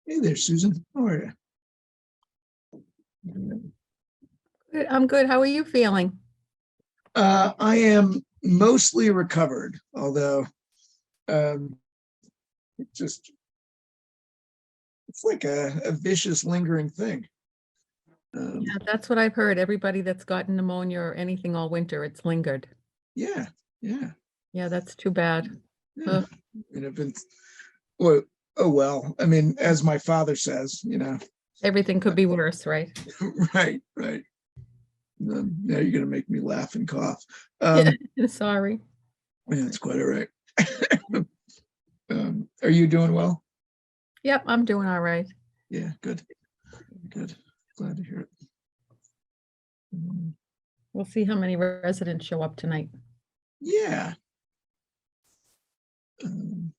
Hey there, Susan. How are you? Good, I'm good. How are you feeling? I am mostly recovered, although um, it just it's like a vicious lingering thing. Yeah, that's what I've heard. Everybody that's gotten pneumonia or anything all winter, it's lingered. Yeah, yeah, Yeah, that's too bad. yeah. Ugh. I've been well, oh well. I mean, as my father says, Everything could be worse, right? right, right. Now you're gonna make me laugh and cough. Yeah, sorry. Yeah, it's quite all right. Are you doing well? Yep, I'm doing all right. Yeah, good, good. Glad to hear it. We'll see how many residents show up tonight. Yeah. Um,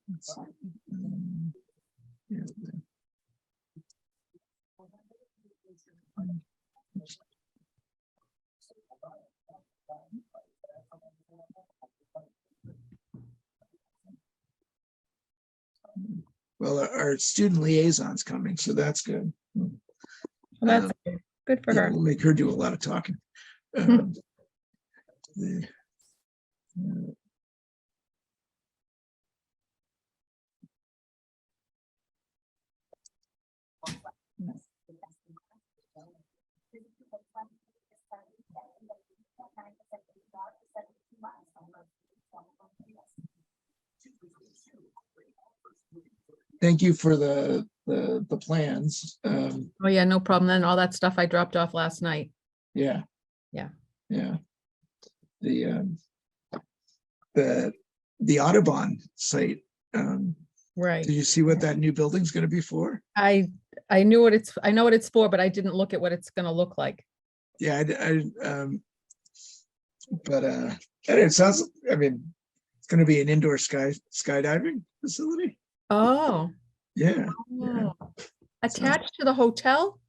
let's see. Yeah, well, our student liaison's coming, so that's good. Well, that's good for Yeah, her. we'll make her do a lot of talking. Um, the, uh, Thank you for the plans. Oh, yeah, no problem. Then all that stuff I dropped off last night. Yeah. Yeah. Yeah. The the Audubon site. Right. Did you see what that new building's going to be for? I know what it's for, but I didn't look at what it's gonna look like. Yeah, but it sounds. I mean, it's going to be an indoor skydiving facility. Oh. Yeah, yeah, Oh. Attached to the hotel?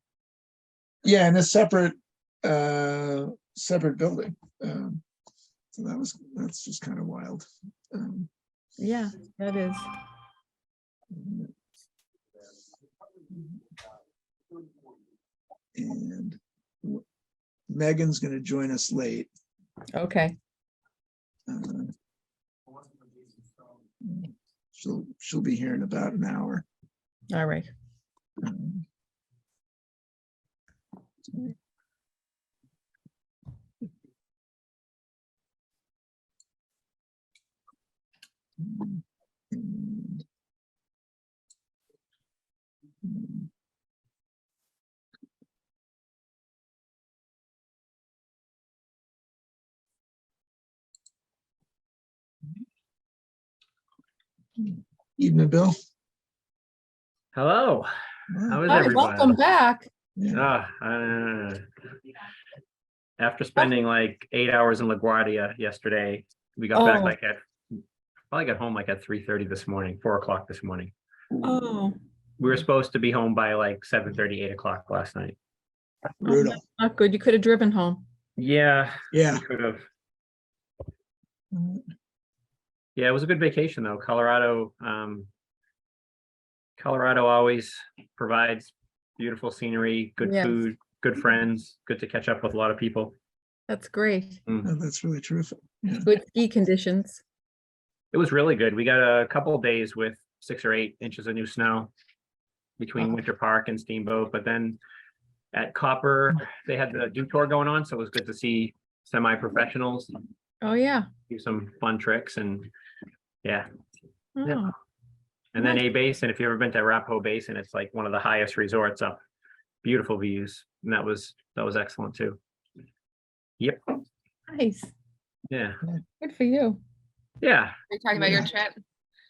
yeah, in a separate building. So that's just kind of wild. Yeah, that is. And Megan's going to join us late. Okay. Uh, she'll be here in about an hour. All right. Um, and- Evening, Bill. Hello, Wow. how is Hi, everybody? welcome back. Yeah. After spending like 8 hours in LaGuardia yesterday, we got back Oh. probably got home like at 3:30 this morning, 4 o'clock this morning. Oh, We were supposed to be home by like 7:30, 8 o'clock last night. Brutal. not good. You could have driven home. Yeah, Yeah. we could have. Yeah, it was a good vacation though. Colorado always provides beautiful scenery, good Yes. food, good friends, good to catch up with a lot of people. That's great. Oh, that's really terrific. Yeah. Good ski conditions. It was really good. We got a couple of days with 6 or 8 inches of new snow between Wow. Winter Park and Steamboat, but then at Copper, they had the Dew Tour going on, so it was good to see semi-professionals Oh, yeah. do some fun tricks and yeah. Oh, And then nice. A-Basin, if you've ever been to Arapahoe Basin, it's like one of the highest resorts up. Beautiful views, and that was excellent too. Yep, Nice. yeah, Good for you. yeah. Are you talking about your trip?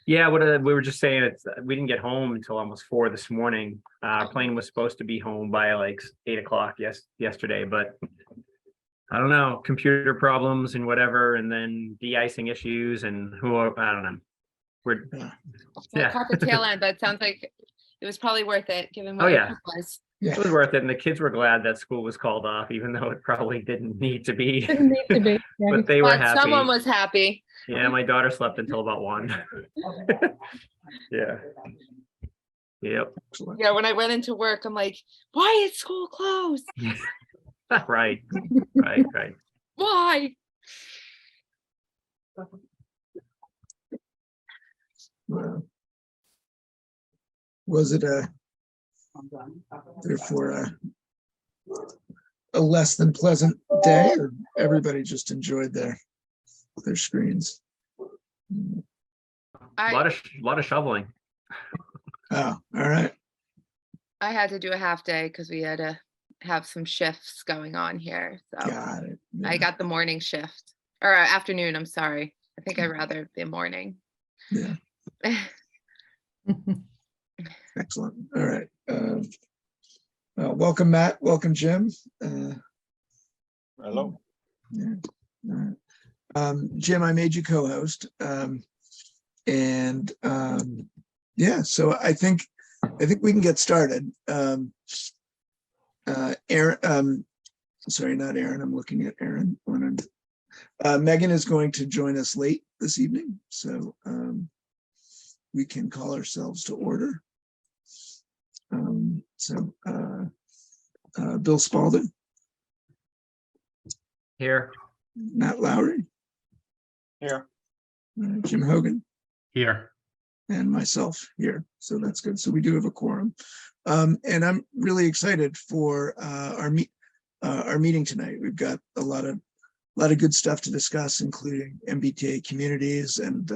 Yeah, we were just saying we didn't get home until almost 4 this morning. Our plane was supposed to be home by like 8 o'clock yesterday, but I don't know, computer problems and whatever, and then de-icing issues and I don't know. We're Yeah. Well, yeah. caught the tail end, but it sounds like it was probably worth it given what Oh, your yeah. trip was. Yeah. It was worth it, and the kids were glad that school was called off, even though it probably didn't need to be. Didn't need to be. But they were But someone happy. was happy. Yeah, my daughter slept until about 1. Yeah. Yep. Excellent. Yeah, when I went into work, I'm like, why is school closed? Right. Right. Why? Wow. Was it therefore a less than pleasant day, or everybody just enjoyed their screens? A lot of shoveling. Oh, all right. I had to do a half day because we had to have some shifts going on here. So Got it. I Yeah. got the morning shift or afternoon. I'm sorry. I think I'd rather the morning. Yeah. Excellent. All right. Welcome, Matt. Welcome, Jim. Hello. Yeah. All right. Jim, I made you co-host. Yeah, so I think we can get started. Aaron, sorry, not Aaron. I'm looking at Aaron. Megan is going to join us late this evening, so we can call ourselves to order. Bill Spalding, Here. Matt Lowry, Here. Jim Hogan, Here. and myself here. So that's good. So we do have a quorum. And I'm really excited for our meeting tonight. We've got a lot of good stuff to discuss, including MBTA communities and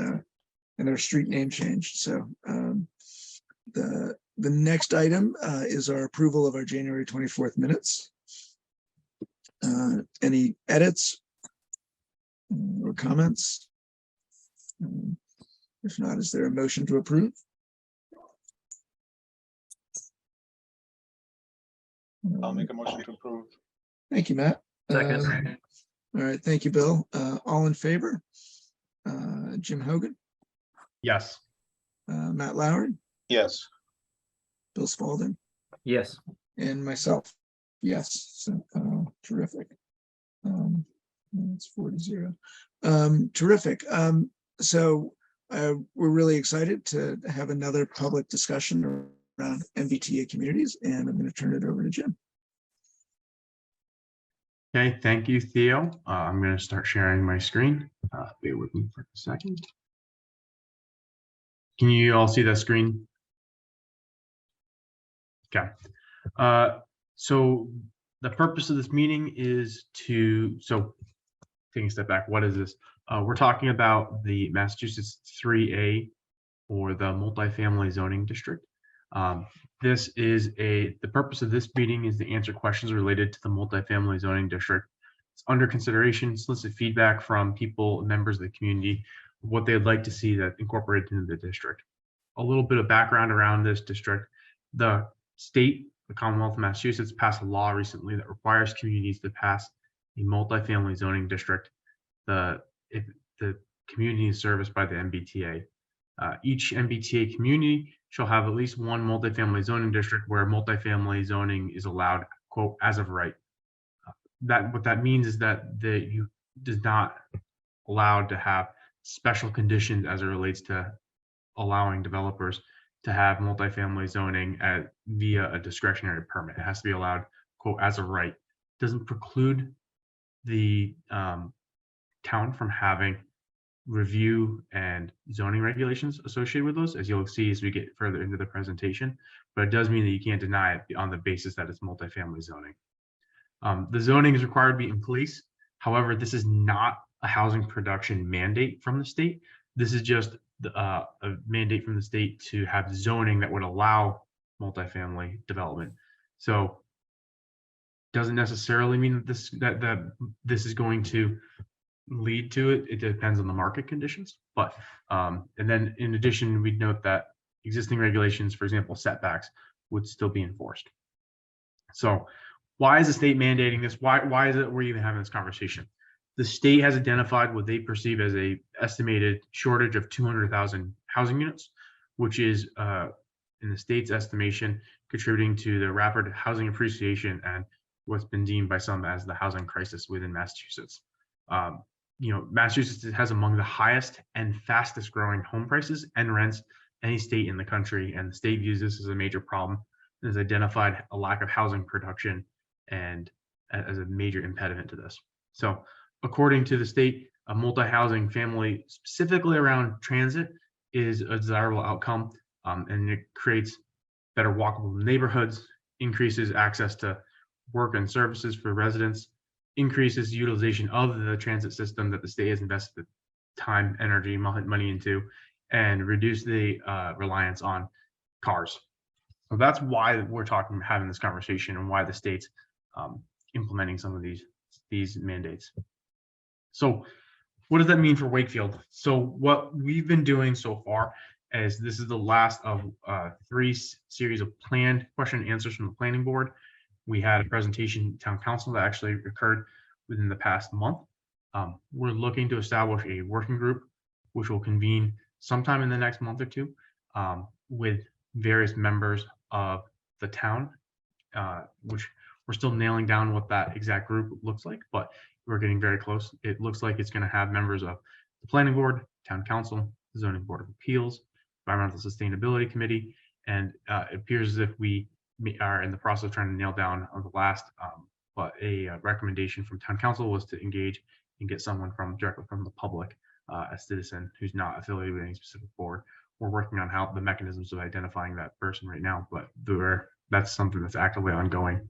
their street name change. So the next item is our approval of our January 24th minutes. Any edits or comments? If not, is there a motion to approve? I'll make a motion to approve. Thank you, Matt. Second. All right, thank you, Bill. All in favor? Jim Hogan, Yes. Matt Lowry, Yes. Bill Spalding, Yes. and myself. Yes, so terrific. It's 4-0. Terrific. So we're really excited to have another public discussion around MBTA communities, and I'm going to turn it over to Jim. Okay, thank you, Theo. I'm going to start sharing my screen. Bear with me for a second. Can you all see that screen? Okay. So the purpose of this meeting is taking a step back, what is this? We're talking about the Massachusetts 3A, or the multifamily zoning district. The purpose of this meeting is to answer questions related to the multifamily zoning district. It's under consideration, solicit feedback from people, members of the community, what they'd like to see that incorporated into the district. A little bit of background around this district. The state, the Commonwealth of Massachusetts, passed a law recently that requires communities to pass a multifamily zoning district. If the community is serviced by the MBTA. Each MBTA community shall have at least one multifamily zoning district where multifamily zoning is allowed, quote, as of right. What that means is that you does not allowed to have special conditions as it relates to allowing developers to have multifamily zoning via a discretionary permit. It has to be allowed, quote, as of right. Doesn't preclude the town from having review and zoning regulations associated with those, as you'll see as we get further into the presentation, but it does mean that you can't deny it on the basis that it's multifamily zoning. The zoning is required to be in place. However, this is not a housing production mandate from the state. This is just a mandate from the state to have zoning that would allow multifamily development. So doesn't necessarily mean that this is going to lead to it. It depends on the market conditions. But and then in addition, we'd note that existing regulations, for example, setbacks, would still be enforced. So why is the state mandating this? Why is it we're even having this conversation? The state has identified what they perceive as a estimated shortage of 200,000 housing units, which is in the state's estimation contributing to the rapid housing appreciation and what's been deemed by some as the housing crisis within Massachusetts. Massachusetts has among the highest and fastest growing home prices and rents any state in the country, and the state views this as a major problem and has identified a lack of housing production and as a major impediment to this. So according to the state, a multi-housing family specifically around transit is a desirable outcome, and it creates better walkable neighborhoods, increases access to work and services for residents, increases utilization of the transit system that the state has invested time, energy, money into, and reduce the reliance on cars. So that's why we're having this conversation, and why the state's implementing some of these mandates. So what does that mean for Wakefield? So what we've been doing so far is this is the last of 3 series of planned question and answers from the planning board. We had a presentation to town council that actually occurred within the past month. We're looking to establish a working group, which will convene sometime in the next month or 2 with various members of the town, which we're still nailing down what that exact group looks like, but we're getting very close. It looks like it's going to have members of the planning board, town council, the zoning board of appeals, environmental sustainability committee, and it appears as if we are in the process of trying to nail down on the last, but a recommendation from town council was to engage and get someone directly from the public, a citizen who's not affiliated with any specific board. We're working on how the mechanisms of identifying that person right now, but that's something that's actively ongoing.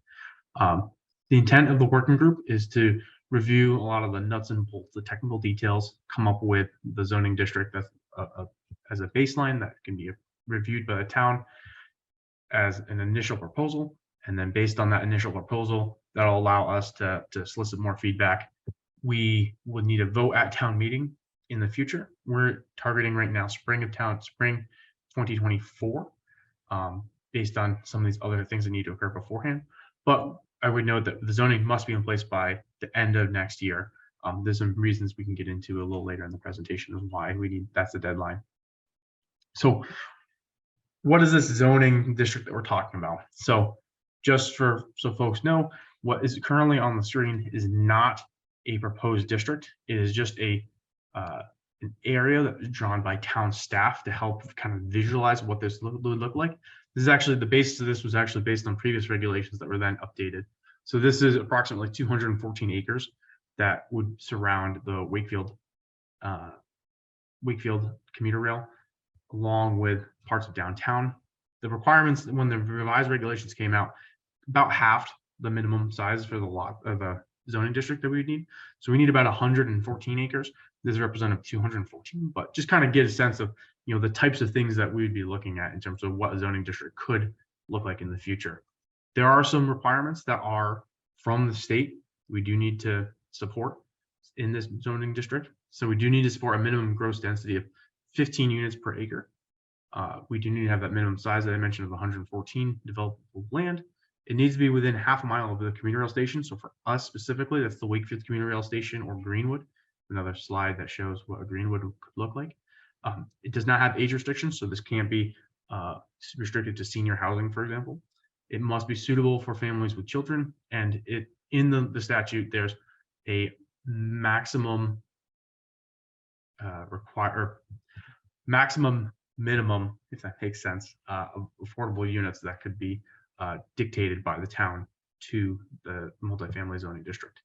The intent of the working group is to review a lot of the nuts and bolts, the technical details, come up with the zoning district that's as a baseline that can be reviewed by the town as an initial proposal. And then based on that initial proposal, that'll allow us to solicit more feedback. We would need a vote at town meeting in the future. We're targeting right now spring 2024, based on some of these other things that need to occur beforehand. But I would note that the zoning must be in place by the end of next year. There's some reasons we can get into a little later in the presentation of why that's the deadline. So what is this zoning district that we're talking about? So just so folks know, what is currently on the screen is not a proposed district. It is just an area that was drawn by town staff to help kind of visualize what this would look like. This is actually, the basis of this was actually based on previous regulations that were then updated. So this is approximately 214 acres that would surround the Wakefield commuter rail, along with parts of downtown. The requirements, when the revised regulations came out, about halved the minimum size for the lot of a zoning district that we would need. So we need about 114 acres. This is representative 214, but just kind of get a sense of the types of things that we would be looking at in terms of what a zoning district could look like in the future. There are some requirements that are from the state we do need to support in this zoning district. So we do need to support a minimum gross density of 15 units per acre. We do need to have that minimum size that I mentioned of 114 developable land. It needs to be within half a mile of the commuter rail station. So for us specifically, that's the Wakefield commuter rail station or Greenwood. Another slide that shows what a Greenwood could look like. It does not have age restrictions, so this can't be restricted to senior housing, for example. It must be suitable for families with children, and in the statute, there's a maximum minimum, if that makes sense, of affordable units that could be dictated by the town to the multifamily zoning district.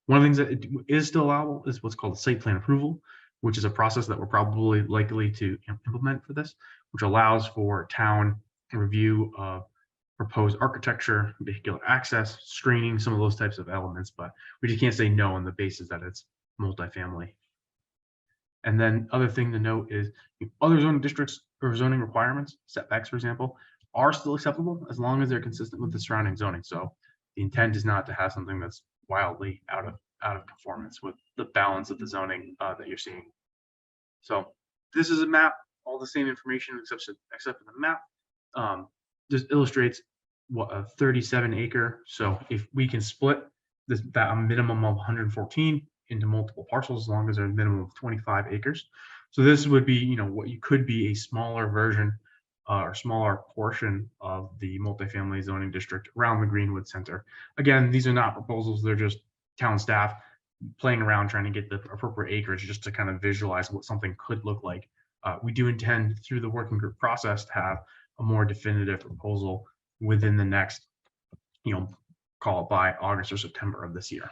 One of the things that is still allowable is what's called site plan approval, which is a process that we're probably likely to implement for this, which allows for town review of proposed architecture, vehicular access, screening, some of those types of elements, but we just can't say no on the basis that it's multifamily. And then other thing to note is other zoning districts or zoning requirements, setbacks, for example, are still acceptable as long as they're consistent with the surrounding zoning. So the intent is not to have something that's wildly out of conformance with the balance of the zoning that you're seeing. So this is a map, all the same information except for the map. Just illustrates what a 37 acre. So if we can split that a minimum of 114 into multiple parcels, as long as there's a minimum of 25 acres. So this would be, what you could be a smaller version or smaller portion of the multifamily zoning district around the Greenwood Center. Again, these are not proposals, they're just town staff playing around trying to get the appropriate acreage just to kind of visualize what something could look like. We do intend through the working group process to have a more definitive proposal within the next, call it by August or September of this year.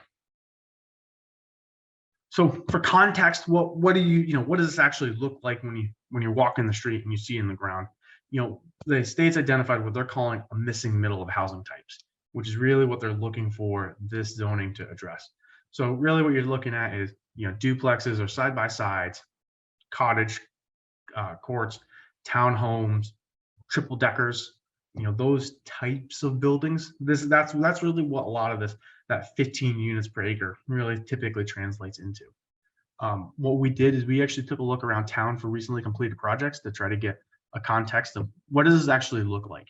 So for context, what does this actually look like when you're walking the street and you see in the ground? The state's identified what they're calling a missing middle of housing types, which is really what they're looking for this zoning to address. So really what you're looking at is, duplexes or side-by-sides, cottage courts, townhomes, triple deckers, those types of buildings. That's really what a lot of this, that 15 units per acre really typically translates into. What we did is we actually took a look around town for recently completed projects to try to get a context of what does this actually look like.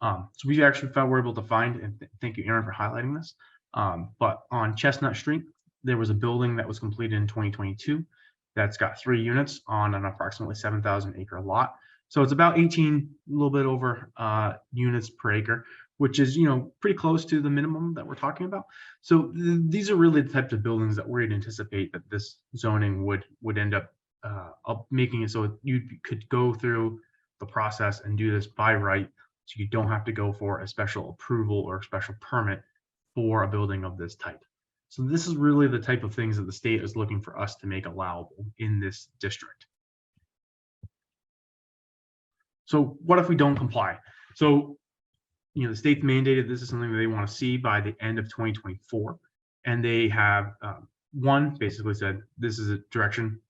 So we actually we're able to find, and thank you, Aaron, for highlighting this. But on Chestnut Street, there was a building that was completed in 2022 that's got 3 units on an approximately 7,000 acre lot. So it's about 18, a little bit over units per acre, which is, pretty close to the minimum that we're talking about. So these are really the types of buildings that we'd anticipate that this zoning would end up making it so you could go through the process and do this by right. So you don't have to go for a special approval or a special permit for a building of this type. So this is really the type of things that the state is looking for us to make allowable in this district. So what if we don't comply? So, the state's mandated this is something that they want to see by the end of 2024. And they have, one, basically said, this is a direction,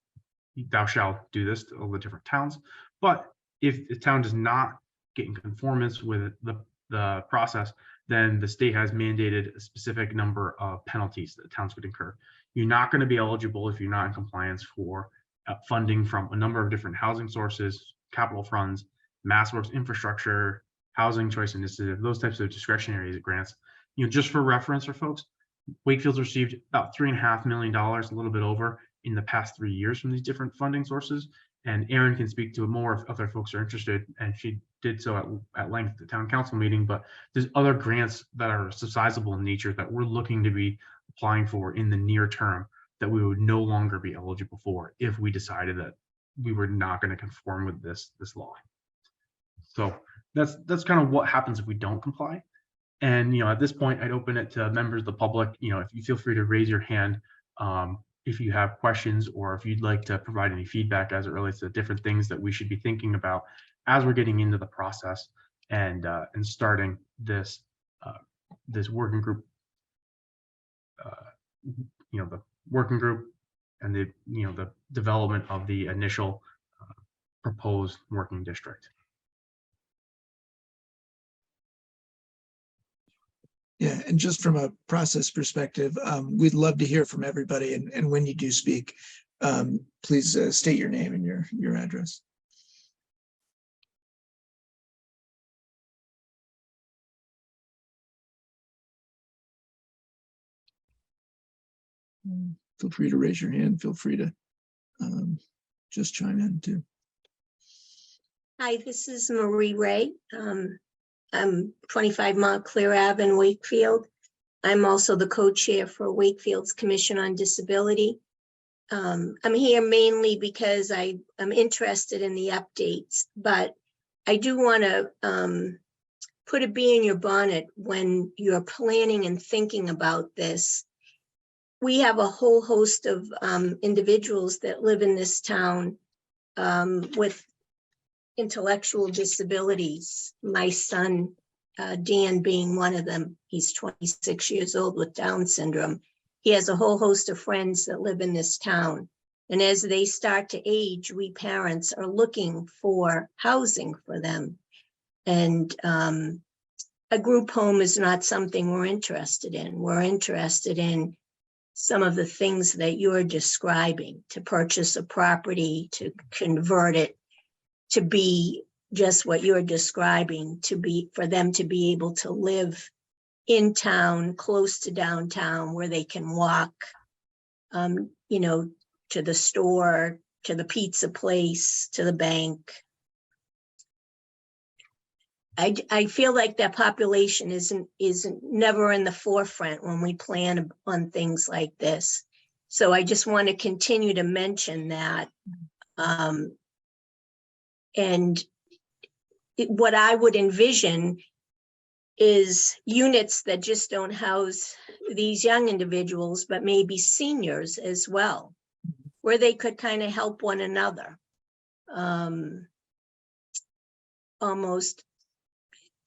thou shalt do this to all the different towns. But if the town does not get in conformance with the process, then the state has mandated a specific number of penalties that towns could incur. You're not going to be eligible if you're not in compliance for funding from a number of different housing sources, capital funds, MassWorks infrastructure, housing choice initiative, those types of discretionary grants. Just for reference for folks, Wakefield's received about $3.5 million, a little bit over, in the past 3 years from these different funding sources. And Erin can speak to it more if other folks are interested, and she did so at length at the town council meeting. But there's other grants that are sizable in nature that we're looking to be applying for in the near term that we would no longer be eligible for if we decided that we were not going to conform with this law. So that's kind of what happens if we don't comply. And at this point, I'd open it to members of the public. If you feel free to raise your hand if you have questions, or if you'd like to provide any feedback as it relates to different things that we should be thinking about as we're getting into the process and starting this this working group. The working group and the development of the initial proposed working district. Yeah, and just from a process perspective, we'd love to hear from everybody. And when you do speak, please state your name and your address. Feel free to raise your hand. Feel free to just chime in too. Hi, this is Marie Ray. I'm 25 Montclair Ave in Wakefield. I'm also the co-chair for Wakefield's Commission on Disability. I'm here mainly because I'm interested in the updates, but I do want to put a bee in your bonnet when you're planning and thinking about this. We have a whole host of individuals that live in this town with intellectual disabilities. My son, Dan, being one of them. He's 26 years old with Down syndrome. He has a whole host of friends that live in this town. And as they start to age, we parents are looking for housing for them. And a group home is not something we're interested in. We're interested in some of the things that you're describing, to purchase a property, to convert it, to be just what you're describing, to be for them to be able to live in town, close to downtown, where they can walk, to the store, to the pizza place, to the bank. I feel like that population isn't never in the forefront when we plan on things like this. So I just want to continue to mention that. And what I would envision is units that just don't house these young individuals, but maybe seniors as well, where they could kind of help one another. Almost,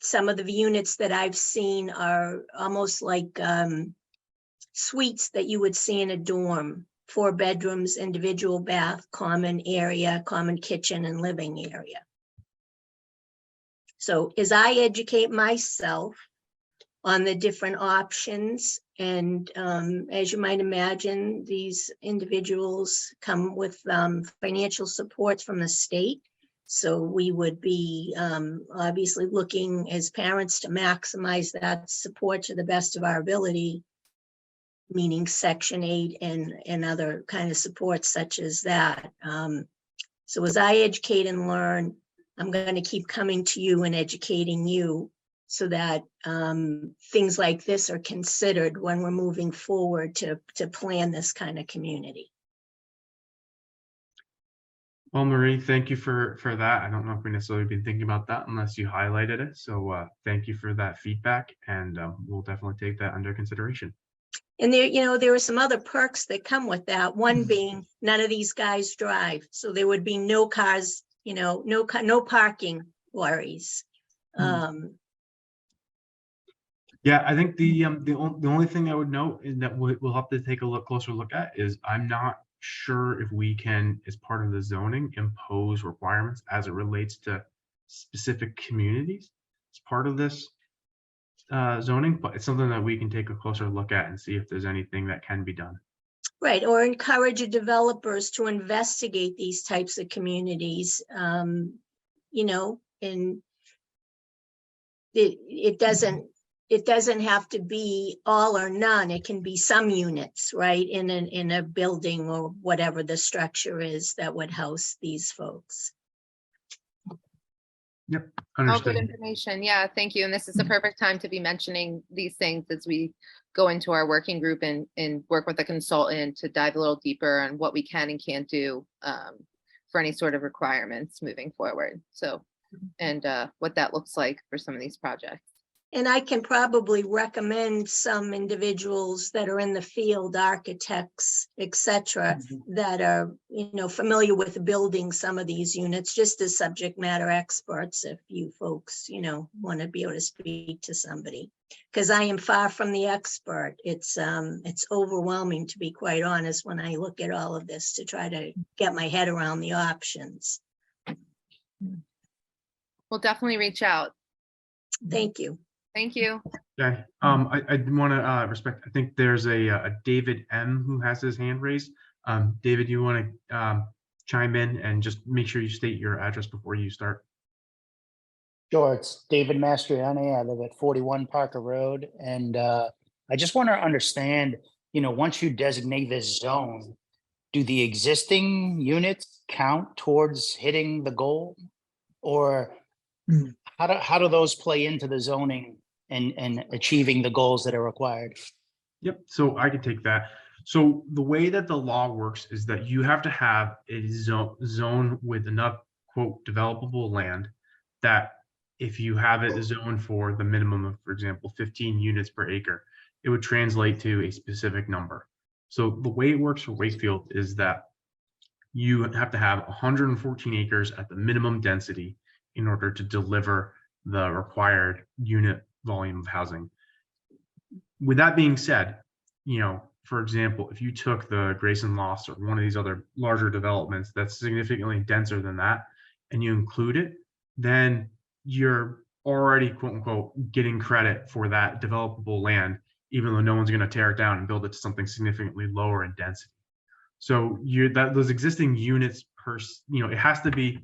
some of the units that I've seen are almost like suites that you would see in a dorm, 4 bedrooms, individual bath, common area, common kitchen and living area. So as I educate myself on the different options, and as you might imagine, these individuals come with financial supports from the state. So we would be obviously looking as parents to maximize that support to the best of our ability, meaning Section 8 and other kind of supports such as that. So as I educate and learn, I'm going to keep coming to you and educating you so that things like this are considered when we're moving forward to plan this kind of community. Well, Marie, thank you for that. I don't know if we necessarily been thinking about that unless you highlighted it. So thank you for that feedback, and we'll definitely take that under consideration. And there are some other perks that come with that. One being none of these guys drive, so there would be no cars, no parking worries. Yeah, I think the only thing I would note is that we'll have to take a closer look at is I'm not sure if we can, as part of the zoning, impose requirements as it relates to specific communities as part of this zoning, but it's something that we can take a closer look at and see if there's anything that can be done. Right, or encourage developers to investigate these types of communities, and it doesn't have to be all or none. It can be some units, right, in a building or whatever the structure is that would house these folks. Yep, All good understood. information. Yeah, thank you. And this is the perfect time to be mentioning these things as we go into our working group and work with a consultant to dive a little deeper on what we can and can't do for any sort of requirements moving forward. So, and what that looks like for some of these projects. And I can probably recommend some individuals that are in the field, architects, et cetera, that are, familiar with building some of these units, just as subject matter experts, if you folks, want to be able to speak to somebody. Because I am far from the expert. It's overwhelming, to be quite honest, when I look at all of this to try to get my head around the options. We'll definitely reach out. Thank you. Thank you. Okay, I want to respect, I think there's a David M who has his hand raised. David, you want to chime in and just make sure you state your address before you start? Sure, it's David Mastriani. I live at 41 Parker Road, and I just want to understand, once you designate this zone, do the existing units count towards hitting the goal? Or how do those play into the zoning and achieving the goals that are required? Yep, so I can take that. So the way that the law works is that you have to have a zone with enough, quote, developable land that if you have it zoned for the minimum of, for example, 15 units per acre, it would translate to a specific number. So the way it works for Wakefield is that you have to have 114 acres at the minimum density in order to deliver the required unit volume of housing. With that being said, for example, if you took the Grayson Lost or one of these other larger developments that's significantly denser than that, and you include it, then you're already, quote unquote, getting credit for that developable land, even though no one's going to tear it down and build it to something significantly lower in density. So those existing units it has to be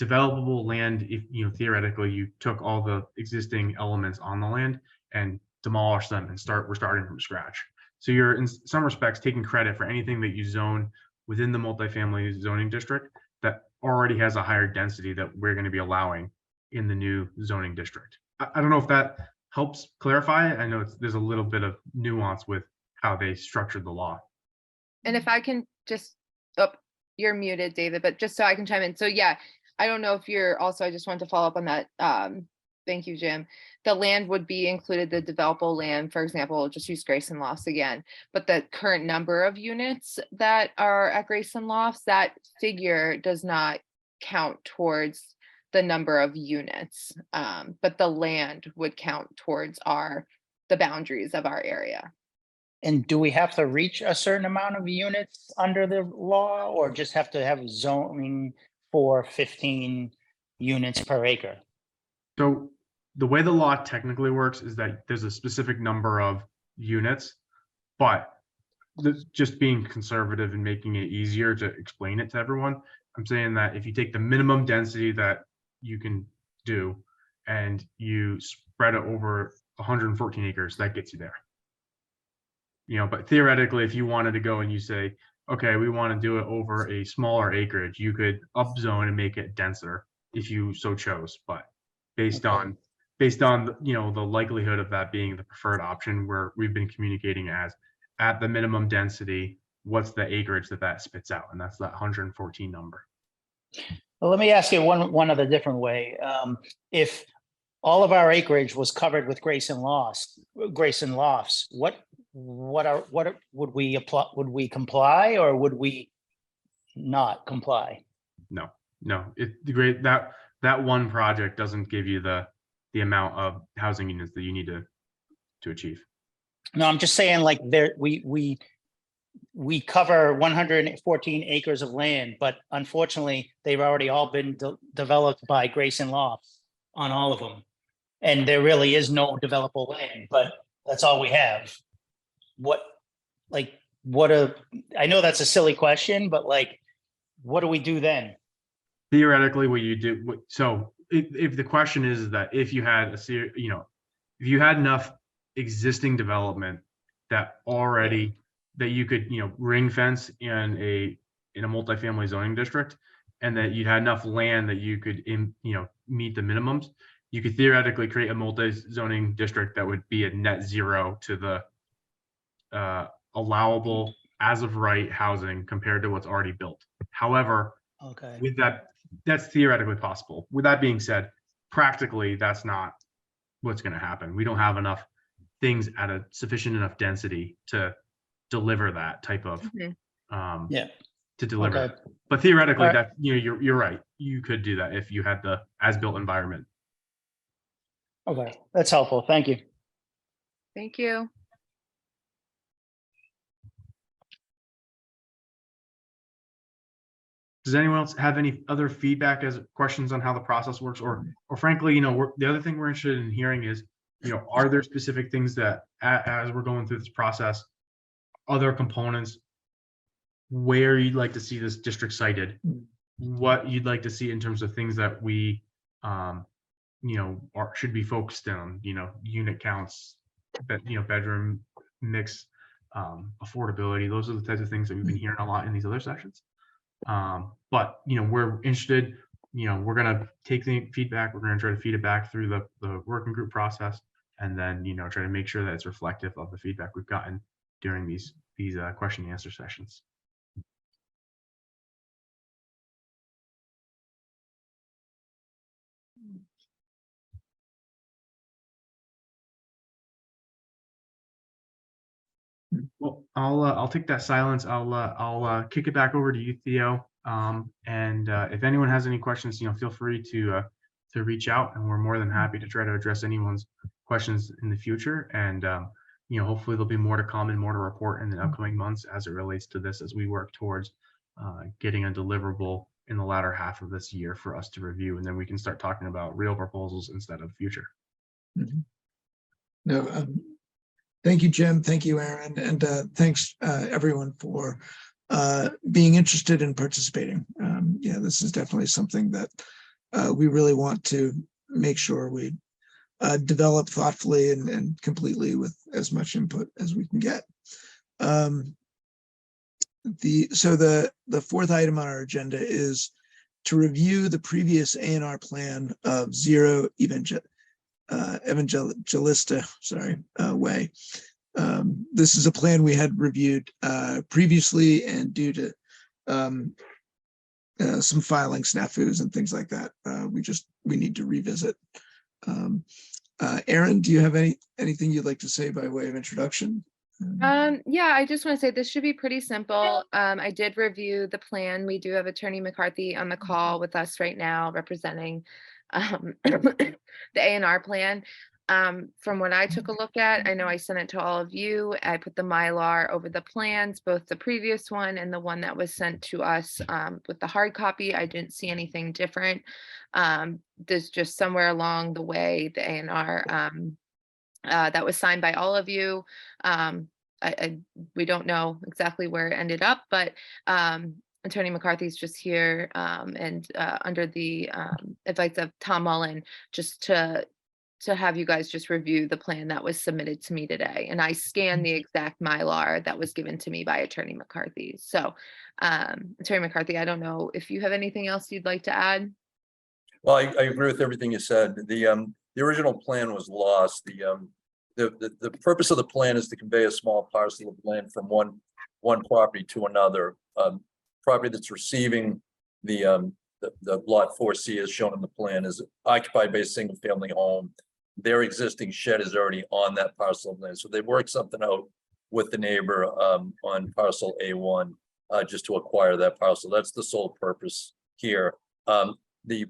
developable land. If theoretically you took all the existing elements on the land and demolished them and we're starting from scratch. So you're in some respects taking credit for anything that you zone within the multifamily zoning district that already has a higher density that we're going to be allowing in the new zoning district. I don't know if that helps clarify it. I know there's a little bit of nuance with how they structured the law. And if I can just, oh, you're muted, David, but just so I can chime in. So yeah, I don't know if you're also, I just want to follow up on that. Thank you, Jim. The land would be included, the developable land, for example, just use Grayson Lofts again. But the current number of units that are at Grayson Lofts, that figure does not count towards the number of units. But the land would count towards the boundaries of our area. And do we have to reach a certain amount of units under the law or just have to have zoning for 15 units per acre? So the way the law technically works is that there's a specific number of units, but just being conservative and making it easier to explain it to everyone, I'm saying that if you take the minimum density that you can do and you spread it over 114 acres, that gets you there. You know, but theoretically, if you wanted to go and you say, okay, we want to do it over a smaller acreage, you could upzone and make it denser if you so chose. But based on you know, the likelihood of that being the preferred option, where we've been communicating as at the minimum density, what's the acreage that spits out, and that's that 114 number. Well, let me ask you one other different way. If all of our acreage was covered with Grayson Lofts, what would we apply? Would we comply or would we not comply? No, that one project doesn't give you the amount of housing units that you need to achieve. No, I'm just saying, like, we cover 114 acres of land, but unfortunately, they've already all been developed by Grayson Lofts on all of them. And there really is no developable land, but that's all we have. I know that's a silly question, but like, what do we do then? Theoretically, what you do, so if the question is that if you had if you had enough existing development that already that you could, ring fence in a multifamily zoning district, and that you had enough land that you could meet the minimums, you could theoretically create a multi-zoning district that would be a net zero to the allowable as of right housing compared to what's already built. However, Okay. with that's theoretically possible. With that being said, practically that's not what's going to happen. We don't have enough things at a sufficient enough density to deliver that type of to deliver. Okay. But theoretically, All right. that you're right. You could do that if you had the as-built environment. Okay, that's helpful. Thank you. Thank you. Does anyone else have any other feedback as questions on how the process works, or frankly, the other thing we're interested in hearing is, are there specific things that as we're going through this process, other components where you'd like to see this district cited, what you'd like to see in terms of things that we, should be focused on, unit counts, bedroom mix, affordability. Those are the types of things that we've been hearing a lot in these other sessions. But we're interested, we're going to take the feedback, we're going to try to feed it back through the working group process, and then try to make sure that it's reflective of the feedback we've gotten during these question and answer sessions. Well, I'll take that silence. I'll kick it back over to you, Theo. And if anyone has any questions, feel free to reach out, and we're more than happy to try to address anyone's questions in the future. And hopefully there'll be more to come and more to report in the upcoming months as it relates to this, as we work towards getting a deliverable in the latter half of this year for us to review, and then we can start talking about real proposals instead of future. No, thank you, Jim. Thank you, Aaron. And thanks everyone for being interested in participating. Yeah, this is definitely something that we really want to make sure we develop thoughtfully and completely with as much input as we can get. The fourth item on our agenda is to review the previous A&R plan of Zero Evangelista Way. This is a plan we had reviewed previously, and due to some filing snafus and things like that, we need to revisit. Erin, do you have anything you'd like to say by way of introduction? Yeah, I just want to say this should be pretty simple. I did review the plan. We do have Attorney McCarthy on the call with us right now representing the A&R plan. From what I took a look at, I know I sent it to all of you. I put the Mylar over the plans, both the previous one and the one that was sent to us with the hard copy. I didn't see anything different. There's just somewhere along the way, the A&R that was signed by all of you. We don't know exactly where it ended up, but Attorney McCarthy's just here and under the advice of Tom Mullen, just to have you guys just review the plan that was submitted to me today. And I scanned the exact Mylar that was given to me by Attorney McCarthy. So Attorney McCarthy, I don't know if you have anything else you'd like to add. Well, I agree with everything you said. The original plan was lost. The purpose of the plan is to convey a small parcel of land from one property to another. Property that's receiving the lot 4C as shown in the plan is occupied by a single family home. Their existing shed is already on that parcel of land. So they worked something out with the neighbor on parcel A1 just to acquire that parcel. That's the sole purpose here. The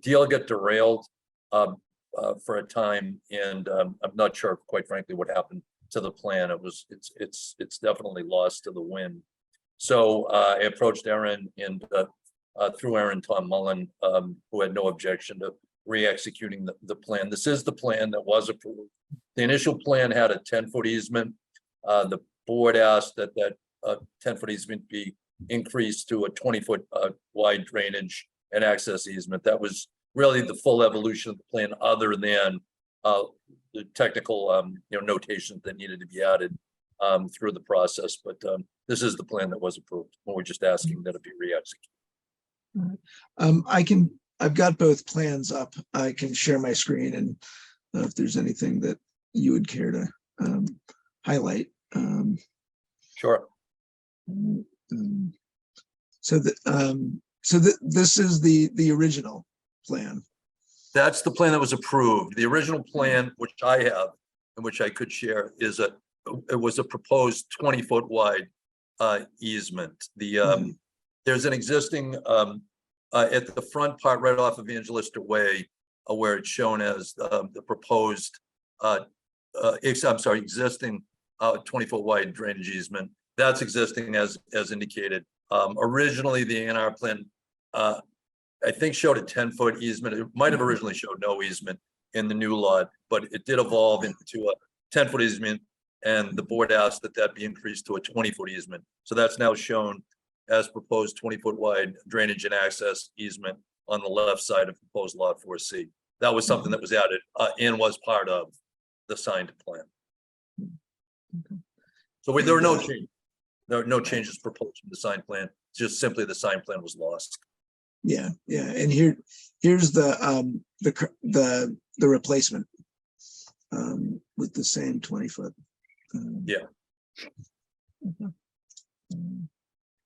deal got derailed for a time, and I'm not sure, quite frankly, what happened to the plan. It's definitely lost to the wind. So I approached Erin and through Erin, Tom Mullen, who had no objection to re-executing the plan. This is the plan that was approved. The initial plan had a 10-foot easement. The board asked that 10-foot easement be increased to a 20-foot wide drainage and access easement. That was really the full evolution of the plan, other than the technical notations that needed to be added through the process. But this is the plan that was approved. We're just asking that it be re-executed. I've got both plans up. I can share my screen, and if there's anything that you would care to highlight. Sure. This is the original plan. That's the plan that was approved. The original plan, which I have and which I could share, it was a proposed 20-foot wide easement. There's an existing at the front part right off Evangelista Way, where it's shown as the proposed existing 20-foot wide drainage easement. That's existing as indicated. Originally, the A&R plan I think showed a 10-foot easement. It might have originally showed no easement in the new lot, but it did evolve into a 10-foot easement, and the board asked that be increased to a 20-foot easement. So that's now shown as proposed 20-foot wide drainage and access easement on the left side of proposed lot 4C. That was something that was added and was part of the signed plan. So there were no changes. There are no changes proposed in the signed plan. Just simply the signed plan was lost. Yeah, and here's the replacement with the same 20-foot. Yeah.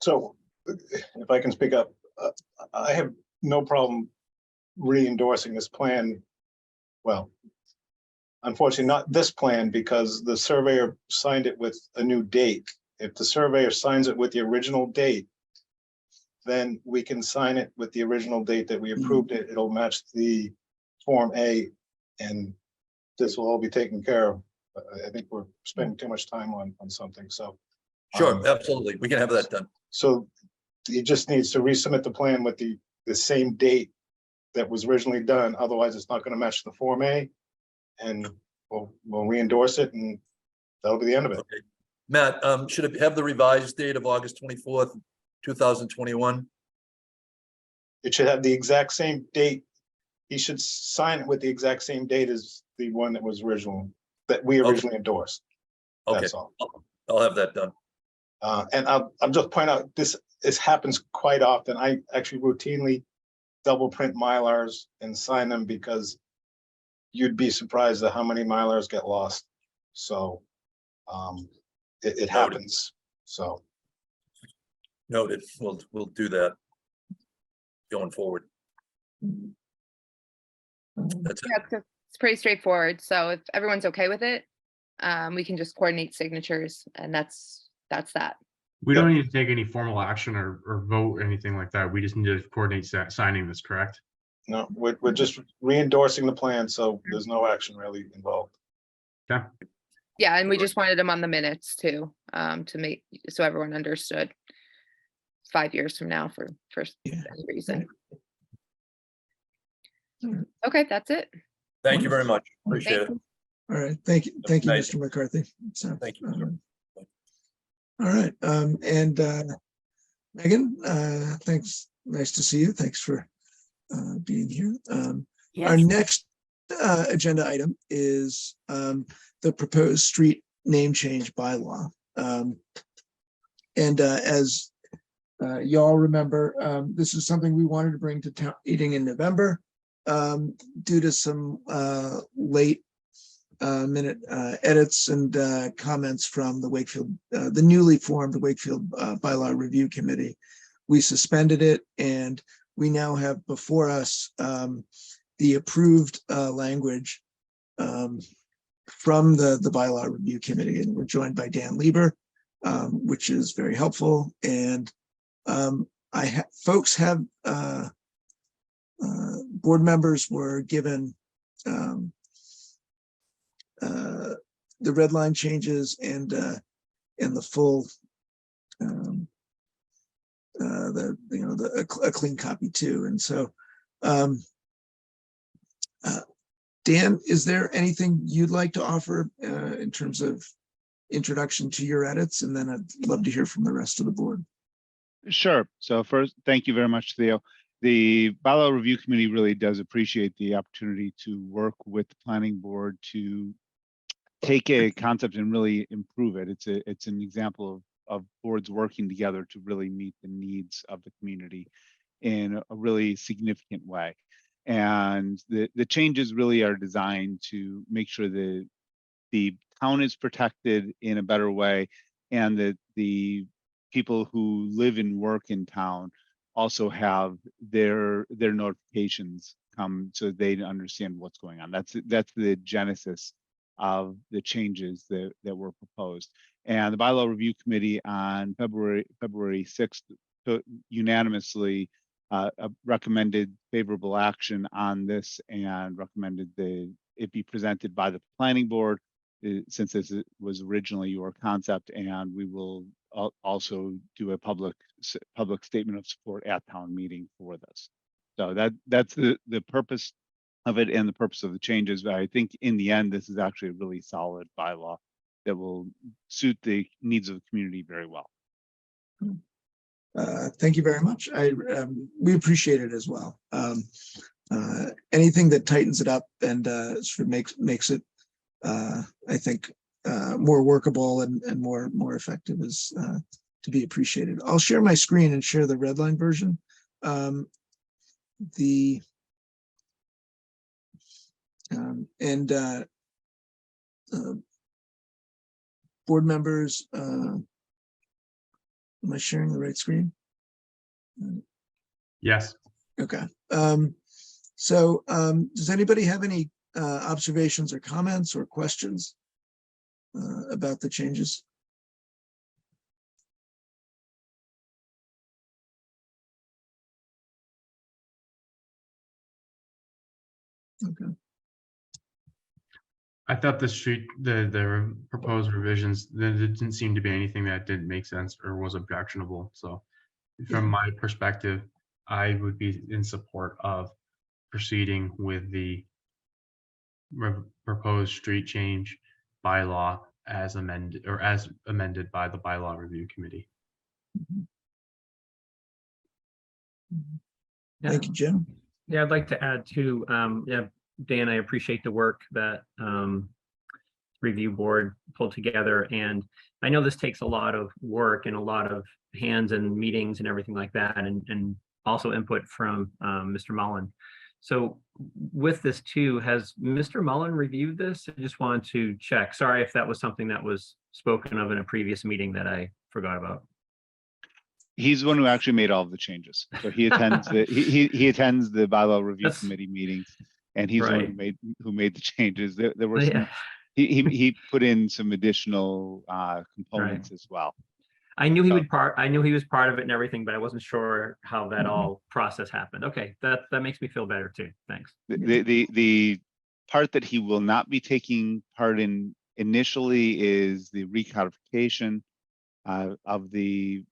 So if I can speak up, I have no problem re-endorsing this plan. Well, unfortunately, not this plan, because the surveyor signed it with a new date. If the surveyor signs it with the original date, then we can sign it with the original date that we approved it. It'll match the Form A, and this will all be taken care of. I think we're spending too much time on something, so. Sure, absolutely. We can have that done. So he just needs to resubmit the plan with the same date that was originally done. Otherwise, it's not going to match the Form A, and we'll re-endorse it, and that'll be the end of it. Okay. Matt, should it have the revised date of August 24th, 2021? It should have the exact same date. He should sign it with the exact same date as the one that was that we originally endorsed. Okay, That's all. I'll have that done. And I'll just point out, this happens quite often. I actually routinely double print Mylars and sign them, because you'd be surprised at how many Mylars get lost. So It happens, so. Noted. We'll do that going forward. That's it. Yeah, it's pretty straightforward. So if everyone's okay with it, we can just coordinate signatures and that's that. We don't need to take any formal action or vote or anything like that. We just need to coordinate signing this, correct? No, we're just re-endorsing the plan, so there's no action really involved. Okay. Yeah, and we just wanted them on the minutes too, to make, so everyone understood 5 years from now for Yeah. any reason. Alright. Okay, that's it. Thank you very much. Appreciate Thank it. you. All right, thank you, Nice. Mr. McCarthy. So, Thank you, sir. All right, and Megan, thanks, nice to see you. Thanks for being here. Our next agenda item is the proposed street name change bylaw. And as y'all remember, this is something we wanted to bring to town meeting in November. Due to some late minute edits and comments from the Wakefield, the newly formed Wakefield Bylaw Review Committee, we suspended it, and we now have before us the approved language from the Bylaw Review Committee, and we're joined by Dan Lieber, which is very helpful. And folks have board members were given the red line changes and the full a clean copy too. And so Dan, is there anything you'd like to offer in terms of introduction to your edits? And then I'd love to hear from the rest of the board. Sure. So first, thank you very much, Theo. The Bylaw Review Committee really does appreciate the opportunity to work with the planning board to take a concept and really improve it. It's an example of boards working together to really meet the needs of the community in a really significant way. And the changes really are designed to make sure that the town is protected in a better way, and that the people who live and work in town also have their notifications come so they understand what's going on. That's the genesis of the changes that were proposed. And the Bylaw Review Committee on February 6th unanimously recommended favorable action on this and recommended it be presented by the planning board, since this was originally your concept, and we will also do a public statement of support at town meeting for this. So that's the purpose of it and the purpose of the changes. But I think in the end, this is actually a really solid bylaw that will suit the needs of the community very well. Thank you very much. We appreciate it as well. Anything that tightens it up and sort of makes it, I think, more workable and more effective is to be appreciated. I'll share my screen and share the red line version. Board members, am I sharing the right screen? Yes. Okay. So does anybody have any observations or comments or questions about the changes? Okay. I thought the proposed revisions, there didn't seem to be anything that didn't make sense or was objectionable. So from my perspective, I would be in support of proceeding with the proposed street change bylaw as amended by the Bylaw Review Committee. Thank you, Jim. Yeah, I'd like to add too, yeah, Dan, I appreciate the work that review board pulled together. And I know this takes a lot of work and a lot of hands and meetings and everything like that, and also input from Mr. Mullen. So with this too, has Mr. Mullen reviewed this? I just wanted to check. Sorry if that was something that was spoken of in a previous meeting that I forgot about. He's the one who actually made all of the changes. So he attends he attends the bylaw review That's- committee meetings, and he's the one Right. who made the changes. There were Yeah. some, he put in some additional components as well. I knew he So- would I knew he was part of it and everything, but I wasn't sure how that Mhm. all process happened. Okay, that makes me feel better too. Thanks. The part that he will not be taking part in initially is the recodification of the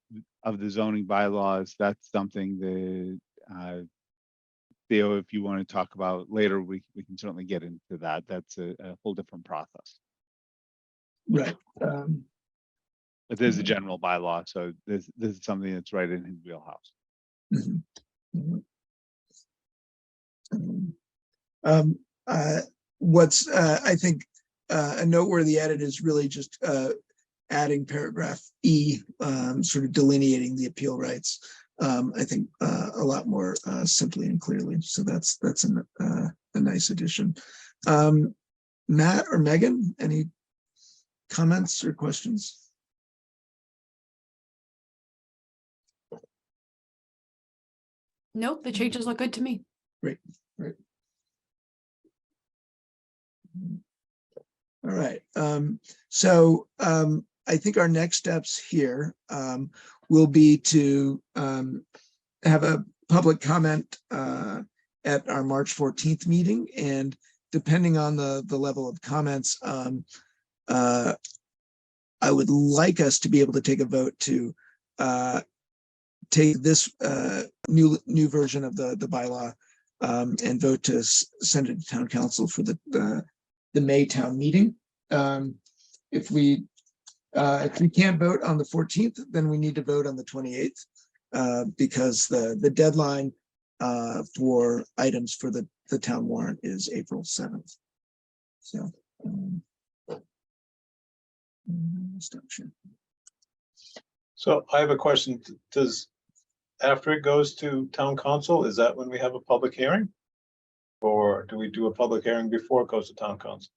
zoning bylaws. That's something that Theo, if you want to talk about later, we can certainly get into that. That's a whole different process. Right. But there's a general bylaw, so this is something that's right in his wheelhouse. Mhm. Mhm. What's I think a noteworthy edit is really just adding paragraph E, sort of delineating the appeal rights. I think a lot more simply and clearly. So that's a nice addition. Matt or Megan, any comments or questions? Nope, the changes look good to me. Great. All right. So I think our next steps here will be to have a public comment at our March 14th meeting, and depending on the level of comments, I would like us to be able to take a vote to take this new version of the bylaw and vote to send it to town council for the May town meeting. If we can't vote on the 14th, then we need to vote on the 28th because the deadline for items for the town warrant is April 7th. So stop sharing. So I have a question. Does, after it goes to town council, is that when we have a public hearing? Or do we do a public hearing before it goes to town council?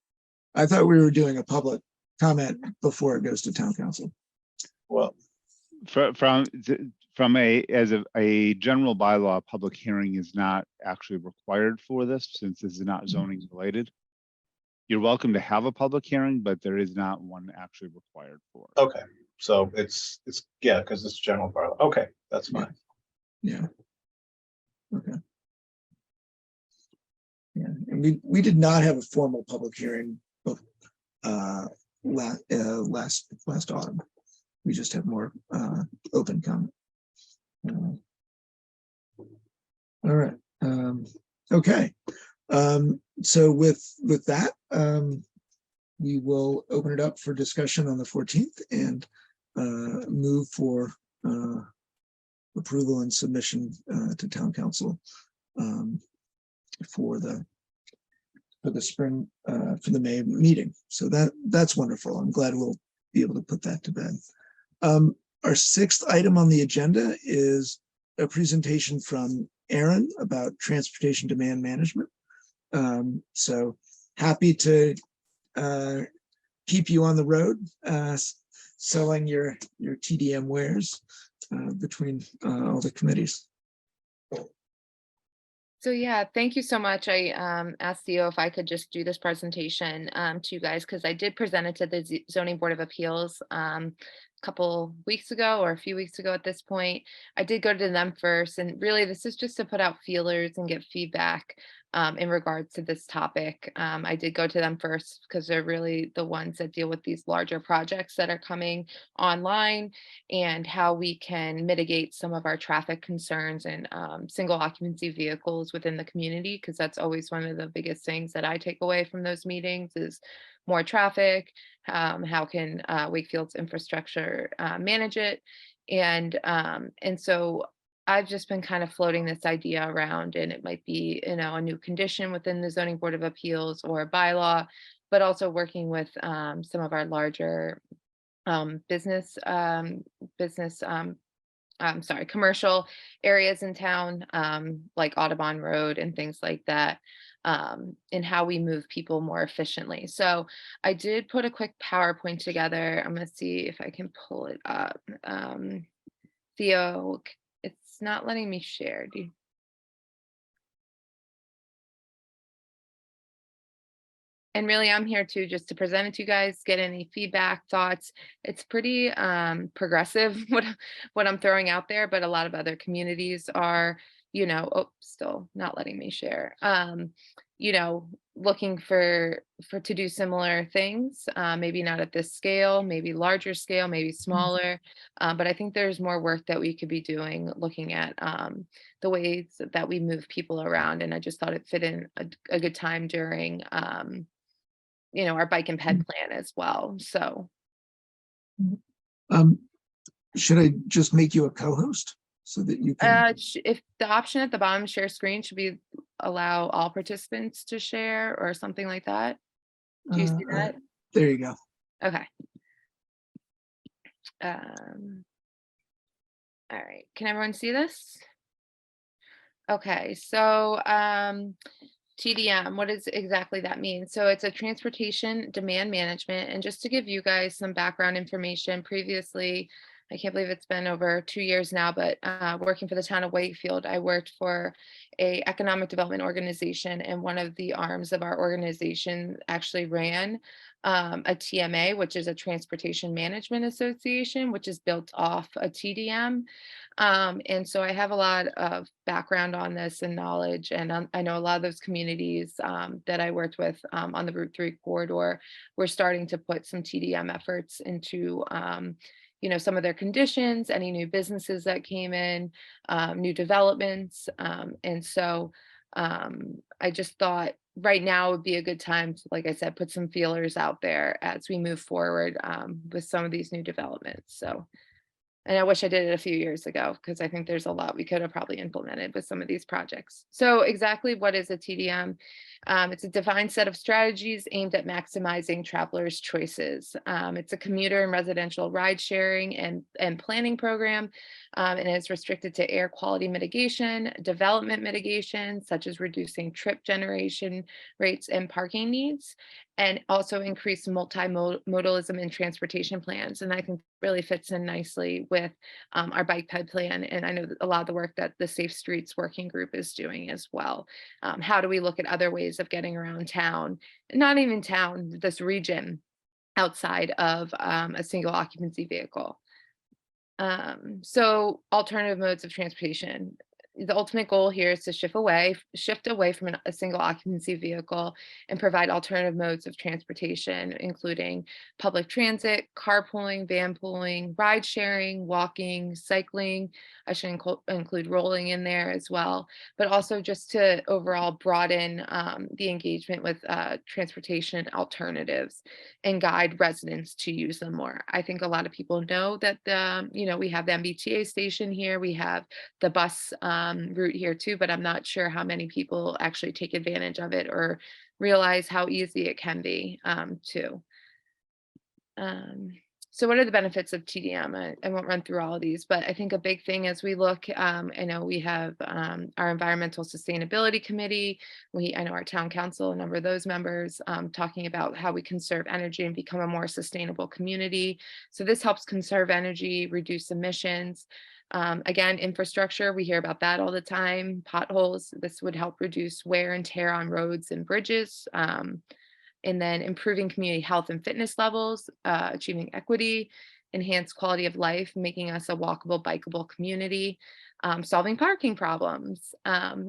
I thought we were doing a public comment before it goes to town council. Well, From a general bylaw, public hearing is not actually required for this, since this is not zoning related. You're welcome to have a public hearing, but there is not one actually required for it. okay, so it's yeah, because it's general bylaw. Okay, that's fine. Yeah. Okay. Yeah, and we did not have a formal public hearing last autumn. We just had more open comment. All right. Okay. So with that, we will open it up for discussion on the 14th and move for approval and submission to town council for the spring for the May meeting. So that's wonderful. I'm glad we'll be able to put that to bed. Our sixth item on the agenda is a presentation from Aaron about transportation demand management. So happy to keep you on the road selling your TDM wares between all the committees. So yeah, thank you so much. I asked Theo if I could just do this presentation to you guys because I did present it to the Zoning Board of Appeals a couple weeks ago or a few weeks ago at this point. I did go to them first, and really this is just to put out feelers and get feedback in regards to this topic. I did go to them first because they're really the ones that deal with these larger projects that are coming online and how we can mitigate some of our traffic concerns and single occupancy vehicles within the community, because that's always one of the biggest things that I take away from those meetings is more traffic. How can Wakefield's infrastructure manage it? And so I've just been kind of floating this idea around, and it might be, a new condition within the Zoning Board of Appeals or a bylaw, but also working with some of our larger business commercial areas in town, like Audubon Road and things like that, and how we move people more efficiently. So I did put a quick PowerPoint together. I'm gonna see if I can pull it up. Theo, it's not letting me share. And really, I'm here too, just to present it to you guys, get any feedback, thoughts. It's pretty progressive what I'm throwing out there, but a lot of other communities are, still not letting me share. Looking for to do similar things, maybe not at this scale, maybe larger scale, maybe smaller. But I think there's more work that we could be doing, looking at the ways that we move people around. And I just thought it fit in a good time during our bike and ped plan as well. So Should I just make you a co-host so that you can? if the option at the bottom, share screen, should be allow all participants to share or something like that. Do you see that? There you go. Okay. All right. Can everyone see this? Okay. So TDM, what does exactly that mean? So it's a transportation demand management. And just to give you guys some background information, previously, I can't believe it's been over 2 years now, but working for the town of Wakefield, I worked for a economic development organization, and one of the arms of our organization actually ran a TMA, which is a Transportation Management Association, which is built off a TDM. And so I have a lot of background on this and knowledge, and I know a lot of those communities that I worked with on the Route 3 corridor were starting to put some TDM efforts into some of their conditions, any new businesses that came in, new developments. And so I just thought right now would be a good time to, like I said, put some feelers out there as we move forward with some of these new developments. So, and I wish I did it a few years ago, because I think there's a lot we could have probably implemented with some of these projects. So exactly what is a TDM? It's a defined set of strategies aimed at maximizing travelers' choices. It's a commuter and residential ride sharing and planning program, and is restricted to air quality mitigation, development mitigation, such as reducing trip generation rates and parking needs, and also increase multimodalism in transportation plans. And I think really fits in nicely with our bike ped plan. And I know that a lot of the work that the Safe Streets Working Group is doing as well. How do we look at other ways of getting around town, not even town, this region, outside of a single occupancy vehicle? So alternative modes of transportation. The ultimate goal here is to shift away from a single occupancy vehicle and provide alternative modes of transportation, including public transit, carpooling, vanpooling, ride sharing, walking, cycling. I should include rolling in there as well, but also just to overall broaden the engagement with transportation alternatives and guide residents to use them more. I think a lot of people know that we have the MBTA station here, we have the bus route here too, but I'm not sure how many people actually take advantage of it or realize how easy it can be too. So what are the benefits of TDM? I won't run through all of these, but I think a big thing as we look, I know we have our environmental sustainability committee. I know our town council, a number of those members talking about how we conserve energy and become a more sustainable community. So this helps conserve energy, reduce emissions. Again, infrastructure, we hear about that all the time. Potholes, this would help reduce wear and tear on roads and bridges. And then improving community health and fitness levels, achieving equity, enhanced quality of life, making us a walkable, bikeable community, solving parking problems,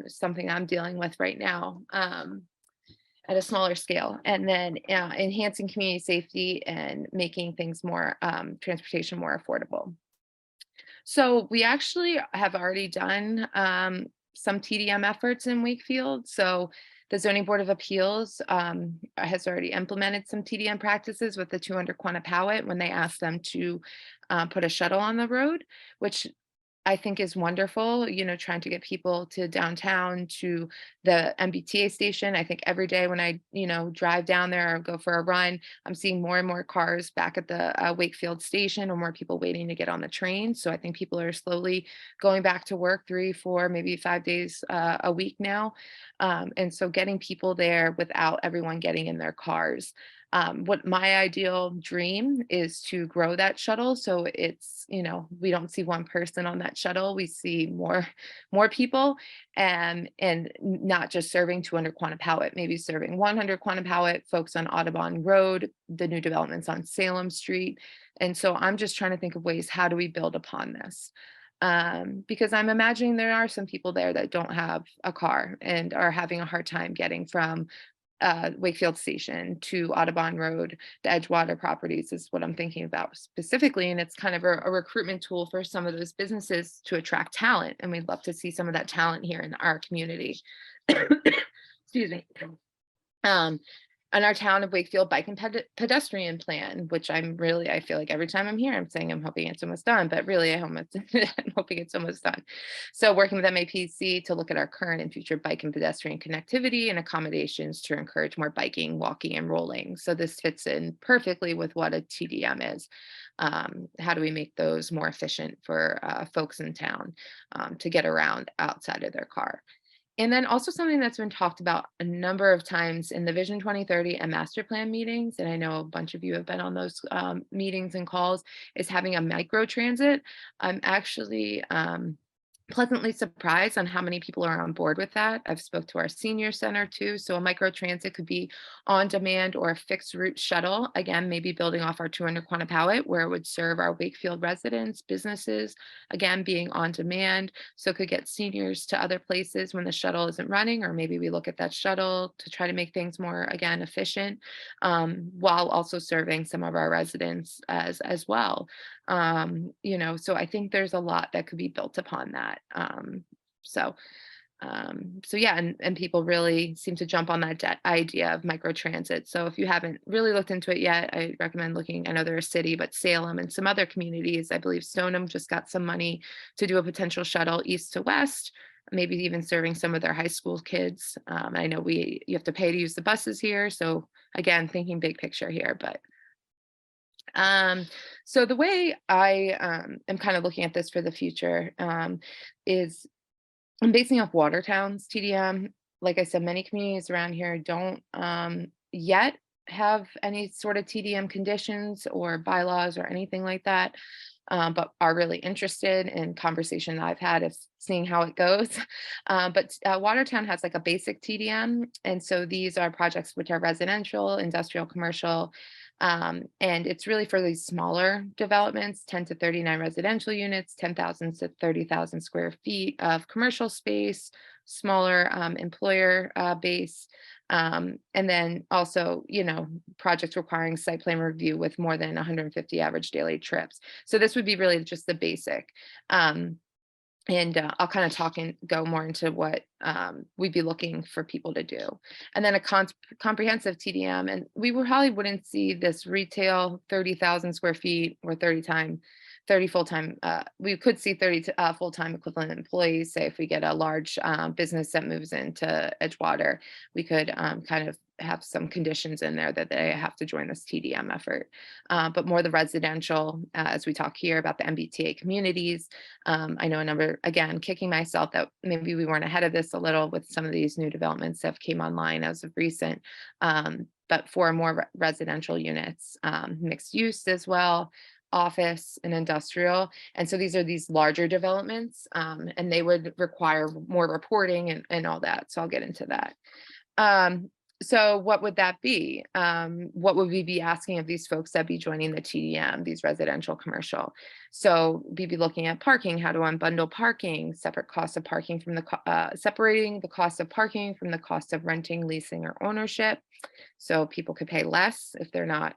something I'm dealing with right now at a smaller scale, and then enhancing community safety and making things more, transportation more affordable. So we actually have already done some TDM efforts in Wakefield. So the Zoning Board of Appeals has already implemented some TDM practices with the 200 Quanapawet when they asked them to put a shuttle on the road, which I think is wonderful, trying to get people to downtown, to the MBTA station. I think every day when I, drive down there or go for a run, I'm seeing more and more cars back at the Wakefield station, or more people waiting to get on the train. So I think people are slowly going back to work 3, 4, maybe 5 days a week now. And so getting people there without everyone getting in their cars. What my ideal dream is to grow that shuttle. So it's, we don't see one person on that shuttle. We see more people, and not just serving 200 Quannapowitt, maybe serving 100 Quannapowitt, folks on Audubon Road, the new developments on Salem Street. And so I'm just trying to think of ways, how do we build upon this? Because I'm imagining there are some people there that don't have a car and are having a hard time getting from Wakefield Station to Audubon Road. The Edgewater properties is what I'm thinking about specifically. And it's kind of a recruitment tool for some of those businesses to attract talent. And we'd love to see some of that talent here in our community. Excuse me. And our town of Wakefield bike and pedestrian plan, which I feel like every time I'm here, I'm saying I'm hoping it's almost done, but really I'm hoping it's almost done. So working with MAPC to look at our current and future bike and pedestrian connectivity and accommodations to encourage more biking, walking, and rolling. So this fits in perfectly with what a TDM is. How do we make those more efficient for folks in town to get around outside of their car? And then also something that's been talked about a number of times in the Vision 2030 and master plan meetings, and I know a bunch of you have been on those meetings and calls, is having a micro transit. I'm actually pleasantly surprised on how many people are on board with that. I've spoke to our senior center too. So a micro transit could be on demand or a fixed route shuttle. Again, maybe building off our 200 Quannapowitt, where it would serve our Wakefield residents, businesses, again, being on demand. So it could get seniors to other places when the shuttle isn't running, or maybe we look at that shuttle to try to make things more, again, efficient, while also serving some of our residents as well. So I think there's a lot that could be built upon that. So yeah, and people really seem to jump on that idea of microtransit. So if you haven't really looked into it yet, I recommend looking. I know they're a city, but Salem and some other communities, I believe Stoneham just got some money to do a potential shuttle east to west, maybe even serving some of their high school kids. I know you have to pay to use the buses here. So again, thinking big picture here, but so the way I am kind of looking at this for the future is I'm basing off Watertown's TDM. Like I said, many communities around here don't yet have any sort of TDM conditions or bylaws or anything like that, but are really interested in conversation that I've had of seeing how it goes. But Watertown has like a basic TDM. And so these are projects which are residential, industrial, commercial, and it's really for these smaller developments, 10 to 39 residential units, 10,000 to 30,000 square feet of commercial space, smaller employer base. And then also, projects requiring site plan review with more than 150 average daily trips. So this would be really just the basic. And I'll kind of talk and go more into what we'd be looking for people to do. And then a comprehensive TDM, and we probably wouldn't see this retail 30,000 square feet or 30 full-time, we could see 30 full-time equivalent employees. Say if we get a large business that moves into Edgewater, we could kind of have some conditions in there that they have to join this TDM effort. But more the residential, as we talk here about the MBTA communities. I know a number, again, kicking myself that maybe we weren't ahead of this a little with some of these new developments that came online as of recent. But for more residential units, mixed use as well, office and industrial. And so these are these larger developments, and they would require more reporting and all that. So I'll get into that. So what would that be? What would we be asking of these folks that be joining the TDM, these residential commercial? So we'd be looking at parking, how to unbundle parking, separate costs of parking from separating the cost of parking from the cost of renting, leasing, or ownership. So people could pay less if they're not,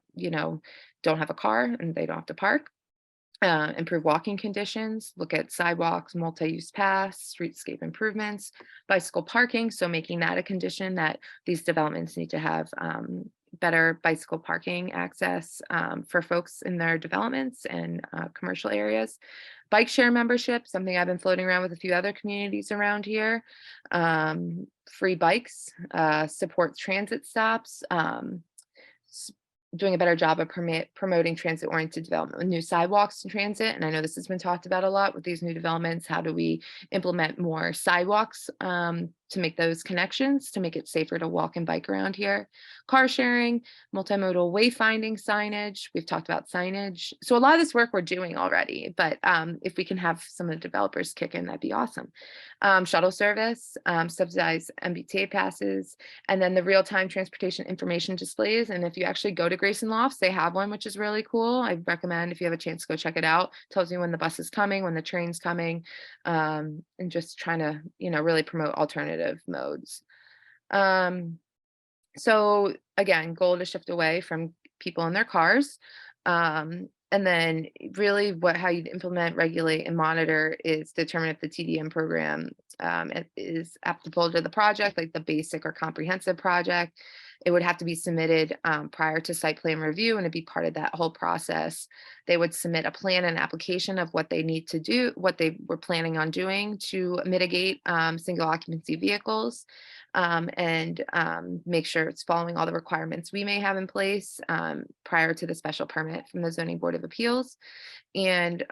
don't have a car and they don't have to park. Improve walking conditions, look at sidewalks, multi-use paths, streetscape improvements, bicycle parking. So making that a condition that these developments need to have better bicycle parking access for folks in their developments and commercial areas. Bike share membership, something I've been floating around with a few other communities around here. Free bikes, support transit stops, doing a better job of promoting transit-oriented development with new sidewalks in transit. And I know this has been talked about a lot with these new developments. How do we implement more sidewalks to make those connections, to make it safer to walk and bike around here? Car sharing, multimodal wayfinding signage. We've talked about signage. So a lot of this work we're doing already, but if we can have some of the developers kick in, that'd be awesome. Shuttle service, subsidized MBTA passes, and then the real-time transportation information displays. And if you actually go to Grayson Lofts, they have one, which is really cool. I recommend if you have a chance to go check it out. Tells you when the bus is coming, when the train's coming, and just trying to, really promote alternative modes. So again, goal to shift away from people in their cars. And then really how you implement, regulate, and monitor is determine if the TDM program is applicable to the project, like the basic or comprehensive project. It would have to be submitted prior to site plan review, and it'd be part of that whole process. They would submit a plan and application of what they need to do, what they were planning on doing to mitigate single occupancy vehicles, and make sure it's following all the requirements we may have in place prior to the special permit from the Zoning Board of Appeals. And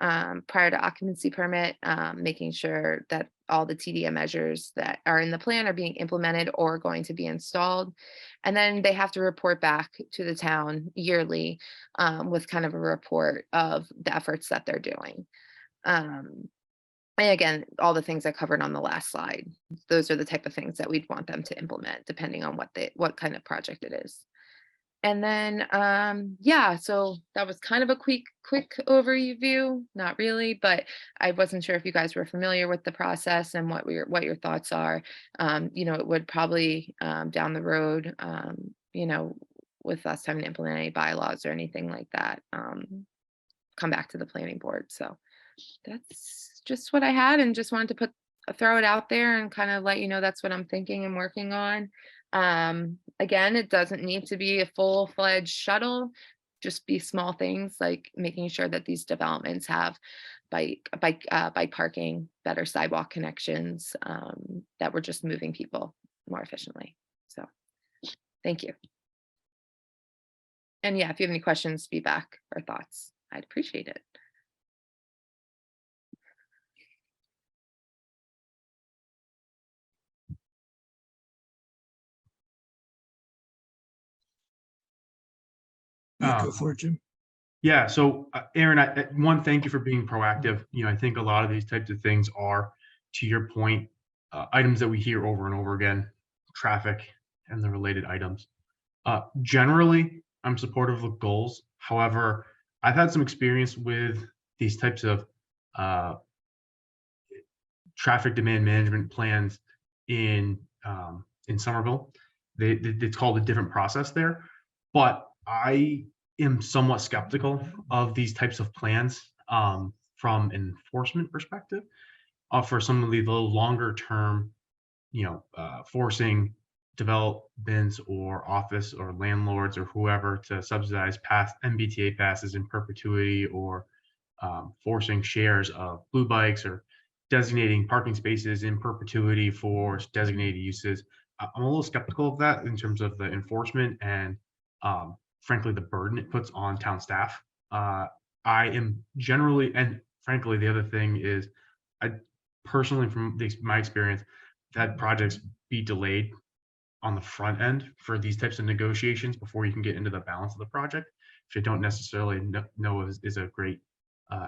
prior to occupancy permit, making sure that all the TDM measures that are in the plan are being implemented or going to be installed. And then they have to report back to the town yearly with kind of a report of the efforts that they're doing. And again, all the things I covered on the last slide, those are the type of things that we'd want them to implement depending on what kind of project it is. And then, yeah, so that was kind of a quick overview, not really, but I wasn't sure if you guys were familiar with the process and what your thoughts are. It would probably down the road, with us having to implement any bylaws or anything like that, come back to the planning board. So that's just what I had, and just wanted to throw it out there and kind of let you know that's what I'm thinking and working on. Again, it doesn't need to be a full-fledged shuttle, just be small things like making sure that these developments have bike parking, better sidewalk connections, that we're just moving people more efficiently. So thank you. And yeah, if you have any questions, feedback, or thoughts, I'd appreciate it. Yeah, go for it, Jim. Yeah, so Aaron, thank you for being proactive. I think a lot of these types of things are, to your point, items that we hear over and over again, traffic and the related items. Generally, I'm supportive of goals. However, I've had some experience with these types of traffic demand management plans in Somerville. It's called a different process there, but I am somewhat skeptical of these types of plans from an enforcement perspective. For some of the longer term, forcing developments or office or landlords or whoever to subsidize MBTA passes in perpetuity, or forcing shares of blue bikes, or designating parking spaces in perpetuity for designated uses. I'm a little skeptical of that in terms of the enforcement and frankly, the burden it puts on town staff. I am generally, and frankly, the other thing is, I personally, from my experience, that projects be delayed on the front end for these types of negotiations before you can get into the balance of the project, which I don't necessarily know is a great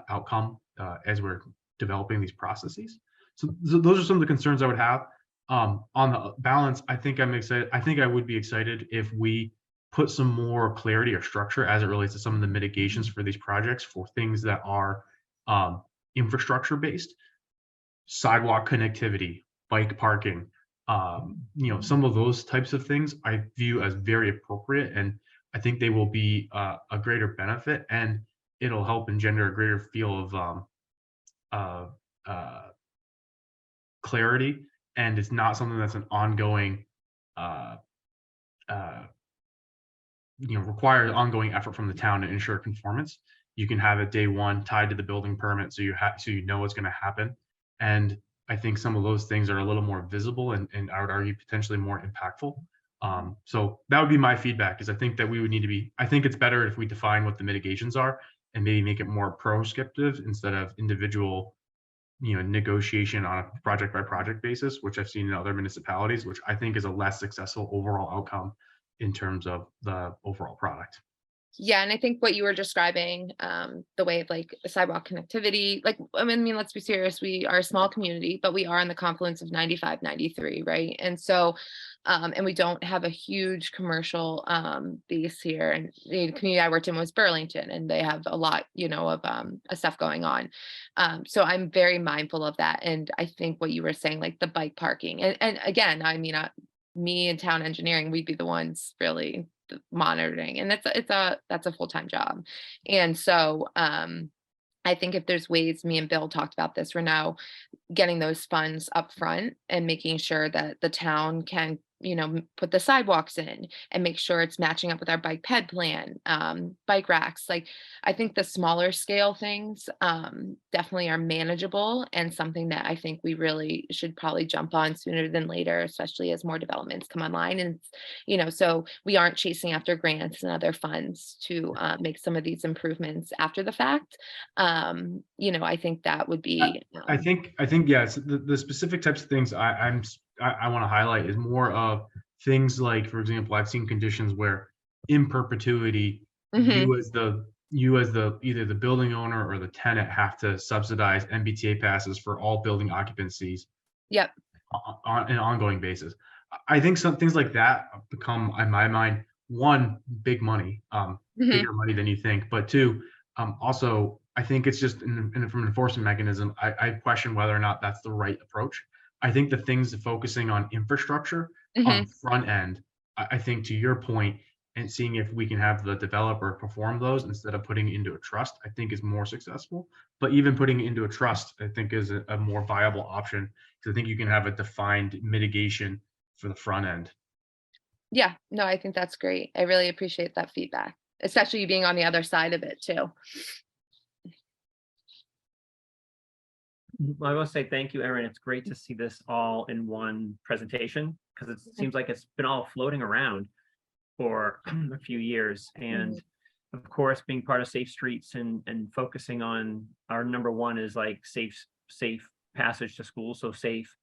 outcome as we're developing these processes. So those are some of the concerns I would have. On the balance, I think I'm excited. I think I would be excited if we put some more clarity or structure as it relates to some of the mitigations for these projects for things that are infrastructure based, sidewalk connectivity, bike parking, some of those types of things I view as very appropriate, and I think they will be a greater benefit, and it'll help engender a greater feel of clarity, and it's not something that's an ongoing requires ongoing effort from the town to ensure conformance. you can have it day one tied to the building permit, so you know what's going to happen. And I think some of those things are a little more visible and I would argue potentially more impactful. So that would be my feedback, is I think that we would need to be, I think it's better if we define what the mitigations are and maybe make it more prescriptive instead of individual, negotiation on a project by project basis, which I've seen in other municipalities, which I think is a less successful overall outcome in terms of the overall product. Yeah, and I think what you were describing, the way of like sidewalk connectivity, like, I mean, let's be serious, we are a small community, but we are in the confluence of 95, 93, right? And so, and we don't have a huge commercial base here. And the community I worked in was Burlington, and they have a lot, of stuff going on. So I'm very mindful of that. And I think what you were saying, like the bike parking, and again, I mean, me and town engineering, we'd be the ones really monitoring, and that's a full-time job. And so I think if there's ways, me and Bill talked about this, we're now getting those funds up front and making sure that the town can put the sidewalks in and make sure it's matching up with our bike ped plan, bike racks. Like, I think the smaller scale things definitely are manageable, and something that I think we really should probably jump on sooner than later, especially as more developments come online. And, so we aren't chasing after grants and other funds to make some of these improvements after the fact. I think that would be. I think yes, the specific types of things I want to highlight is more of things like, for example, I've seen conditions where in perpetuity, you as the either the building owner or the tenant have to subsidize MBTA passes for all building occupancies. Yep. On an ongoing basis. I think some things like that become, in my mind, one, big money, bigger money than you think, but two, also, I think it's just from an enforcement mechanism, I question whether or not that's the right approach. I think the things focusing on infrastructure on the front end, I think to your point, and seeing if we can have the developer perform those instead of putting it into a trust, I think is more successful. But even putting it into a trust, I think is a more viable option, because I think you can have a defined mitigation for the front end. Yeah, no, I think that's great. I really appreciate that feedback, especially you being on the other side of it too. I will say thank you, Erin. It's great to see this all in one presentation, because it seems like it's been all floating around for a few years. And of course, being part of Safe Streets and focusing on our number one is like safe passage to school. So safe,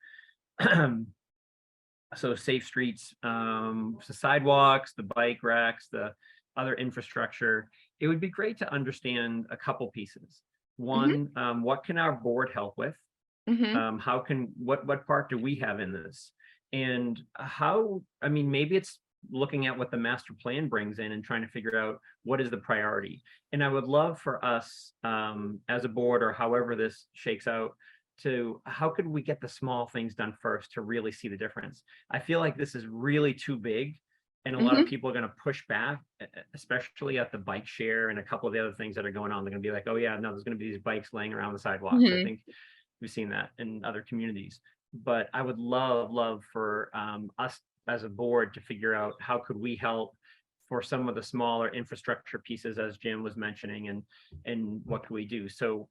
safe streets, the sidewalks, the bike racks, the other infrastructure. It would be great to understand a couple pieces. One, what can our board help with? How can, what part do we have in this? And how, I mean, maybe it's looking at what the master plan brings in and trying to figure out what is the priority. And I would love for us as a board, or however this shakes out, to how could we get the small things done first to really see the difference? I feel like this is really too big, and a lot of people are going to push back, especially at the bike share and a couple of the other things that are going on. They're going to be like, oh yeah, no, there's going to be these bikes laying around the sidewalks. I think we've seen that in other communities. But I would love for us as a board to figure out how could we help for some of the smaller infrastructure pieces, as Jim was mentioning, and what can we do? So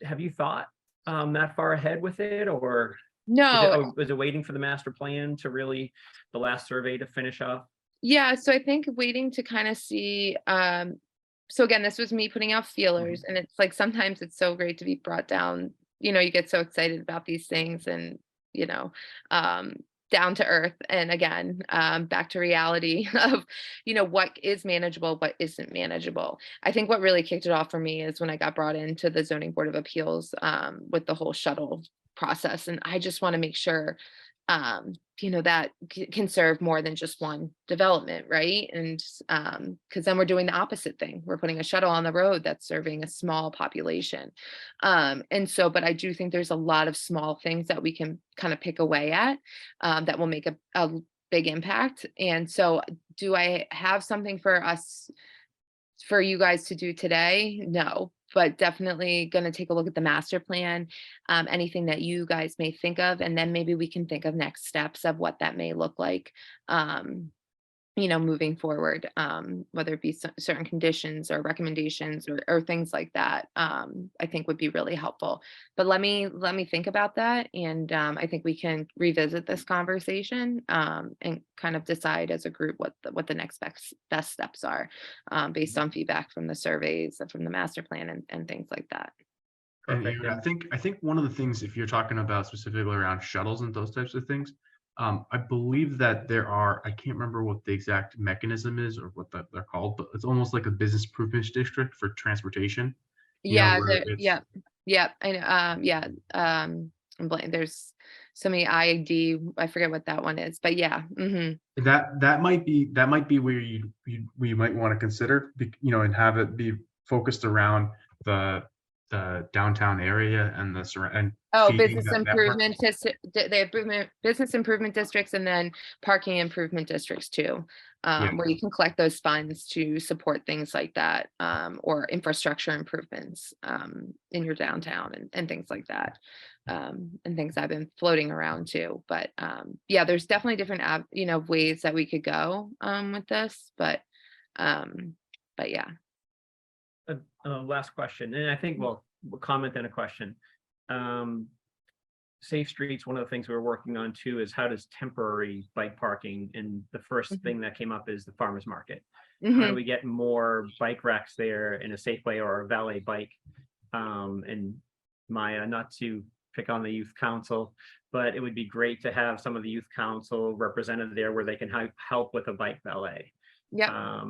have you thought that far ahead with it, or No. is it waiting for the master plan to really, the last survey to finish off? Yeah, so I think waiting to kind of see, so again, this was me putting out feelers, and it's like sometimes it's so great to be brought down, you get so excited about these things, and down to earth, and again, back to reality of what is manageable, what isn't manageable. I think what really kicked it off for me is when I got brought into the zoning board of appeals with the whole shuttle process, and I just want to make sure that can serve more than just one development, right? And because then we're doing the opposite thing, we're putting a shuttle on the road that's serving a small population. And so, but I do think there's a lot of small things that we can kind of pick away at that will make a big impact. And so, do I have something for you guys to do today? No, but definitely going to take a look at the master plan, anything that you guys may think of, and then maybe we can think of next steps of what that may look like moving forward, whether it be certain conditions or recommendations or things like that, I think would be really helpful. But let me think about that. And I think we can revisit this conversation, and kind of decide as a group what the next best steps are, based on feedback from the surveys, from the master plan and things like that. And Perfect. Aaron, I think one of the things, if you're talking about specifically around shuttles and those types of things, I believe that there are, I can't remember what the exact mechanism is or what they're called, but it's almost like a business improvement district for transportation. You know, Yeah, where it's- yeah, I know, yeah, there's so many I forget what that one is, but yeah, that might be where we might want to consider, and have it be focused around the downtown area and the surround. oh, business improvement, they have business improvement districts and then parking improvement districts too, Yeah. where you can collect those funds to support things like that, or infrastructure improvements, in your downtown and things like that. And things I've been floating around too, but yeah, there's definitely different ways that we could go with this, but yeah. Last question, and I think, well, a comment and a question. Safe Streets, one of the things we're working on too is how does temporary bike parking, and the first Mhm. thing that came up is the farmer's market. How Mhm. do we get more bike racks there in a safe way, or a valet bike? And Maya, not to pick on the youth council, but it would be great to have some of the youth council represented there where they can help with a bike valet. Yeah.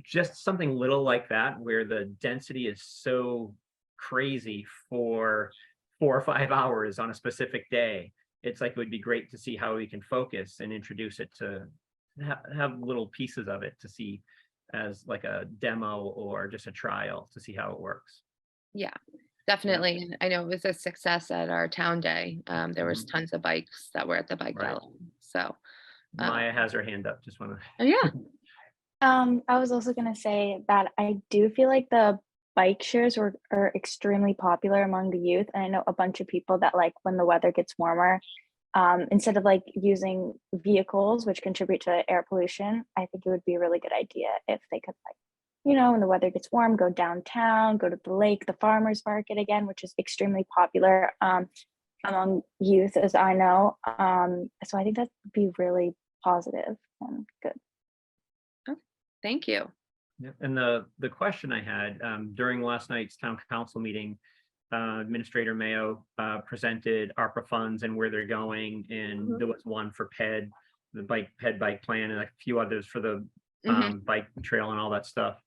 Just something little like that, where the density is so crazy for 4 or 5 hours on a specific day. It's like, it would be great to see how we can focus and introduce it to have little pieces of it to see as like a demo or just a trial to see how it works. Yeah, definitely. And I know it was a success at our town day. There was Mhm. tons of bikes that were at the bike Right. rally. So, Maya has her hand up, just want to. oh, yeah. I was also gonna say that I do feel like the bike shares are extremely popular among the youth, and I know a bunch of people that like when the weather gets warmer, instead of like using vehicles which contribute to air pollution, I think it would be a really good idea if they could like, when the weather gets warm, go downtown, go to the lake, the farmers market again, which is extremely popular among youth, as I know. So I think that would be really positive and good. Thank you. Yeah, and the question I had during last night's town council meeting, Administrator Mayo presented ARPA funds and where they're going, and Mhm. there was one for PED, the PED bike plan, and a few others for the Mhm. bike trail and all that stuff.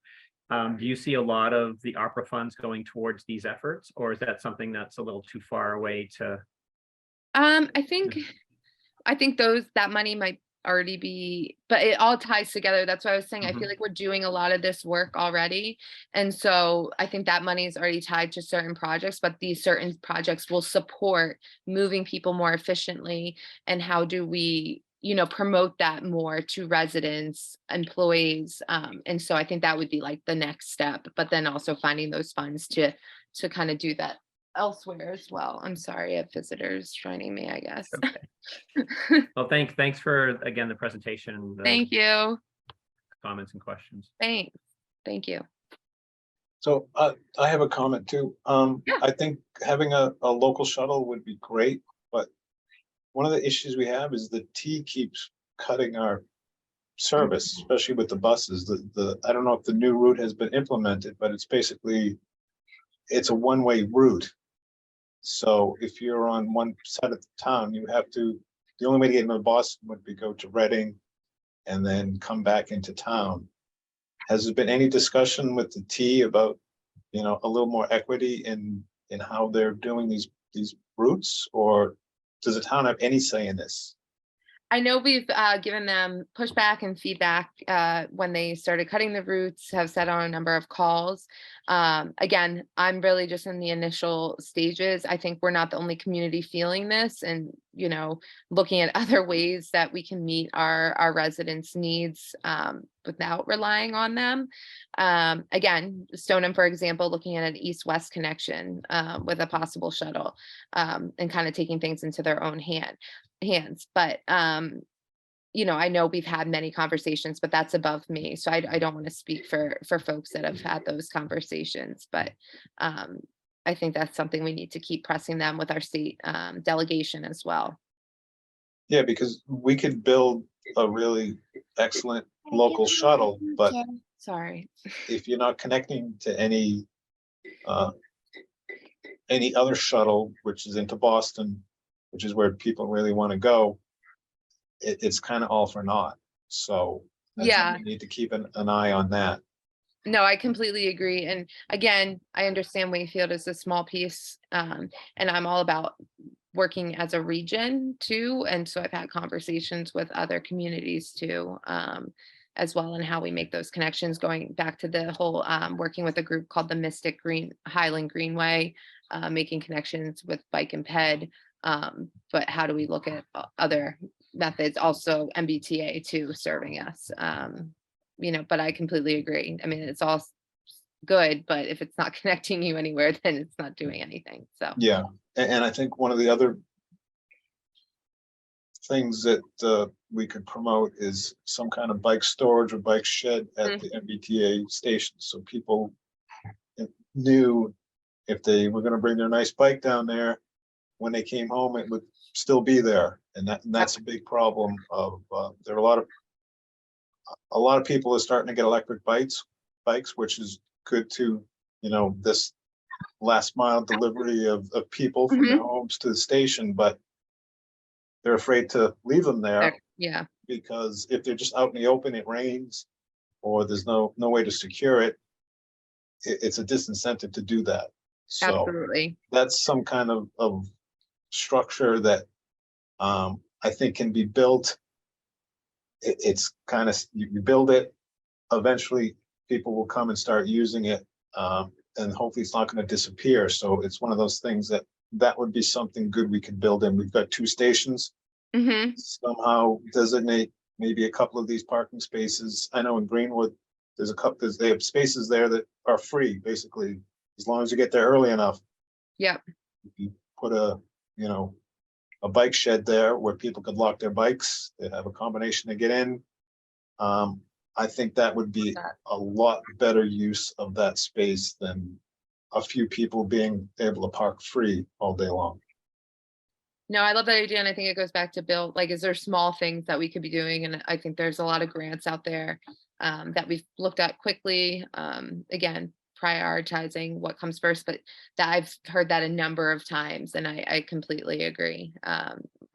Do you see a lot of the ARPA funds going towards these efforts, or is that something that's a little too far away to? I think that money might already be, but it all ties together. That's why I was saying, I feel Mhm. like we're doing a lot of this work already. And so I think that money is already tied to certain projects, but these certain projects will support moving people more efficiently. And how do we, promote that more to residents, employees? And so I think that would be like the next step, but then also finding those funds to kind of do that elsewhere as well. I'm sorry, I have visitors joining me, I guess. Okay. Well, thanks for, again, the presentation, the Thank you. comments and questions. Thanks. Thank you. So I have a comment too. Yeah. I think having a local shuttle would be great, but one of the issues we have is the T keeps cutting our service, especially with the buses. I don't know if the new route has been implemented, but it's basically, it's a one-way route. So if you're on one side of the town, the only way to get into Boston would be go to Reading and then come back into town. Has there been any discussion with the T about, a little more equity in how they're doing these routes, or does the town have any say in this? I know we've given them pushback and feedback when they started cutting the routes, have set on a number of calls. Again, I'm really just in the initial stages. I think we're not the only community feeling this, and looking at other ways that we can meet our residents' needs without relying on them. Again, Stoneham, for example, looking at an east-west connection with a possible shuttle, and kind of taking things into their own hands. But you know, I know we've had many conversations, but that's above me. So I don't want to speak for folks that have had those conversations, but I think that's something we need to keep pressing them with our state delegation as well. Yeah, because we could build a really excellent local shuttle, but Sorry. if you're not connecting to any other shuttle, which is into Boston, which is where people really want to go, it's kind of all for naught. So I think Yeah. we need to keep an eye on that. No, I completely agree. And again, I understand Wakefield is a small piece, and I'm all about working as a region too. And so I've had conversations with other communities too, as well, and how we make those connections, going back to the whole working with a group called the Mystic Green Highland Greenway, making connections with Bike and Ped. But how do we look at other methods, also MBTA too, serving us? You know, but I completely agree. I mean, it's all good, but if it's not connecting you anywhere, then it's not doing anything. So Yeah, and I think one of the other things that we could promote is some kind of bike storage or bike shed at the MBTA station, so people knew if they were going to bring their nice bike down there, when they came home, it would still be there. And that's a big problem of there are a lot of people are starting to get electric bikes, which is good to, you know, this last mile delivery of people from their homes to the station, but they're afraid to leave them there. yeah, Because if they're just out in the open, it rains, or there's no way to secure it, it's a disincentive to do that. So absolutely. that's some kind of structure that I think can be built. It's kind of, you build it, eventually people will come and start using it, and hopefully it's not going to disappear. So it's one of those things that would be something good we could build in. We've got 2 stations. Somehow designate maybe a couple of these parking spaces. I know in Greenwood, they have spaces there that are free, basically, as long as you get there early enough. Yep. If you put a bike shed there where people could lock their bikes, they have a combination to get in. I think that would be a lot better use of that space than a few people being able to park free all day long. No, I love that idea. And I think it goes back to Bill, like, is there small things that we could be doing? And I think there's a lot of grants out there that we've looked at quickly. Again, prioritizing what comes first, but that I've heard that a number of times, and I completely agree.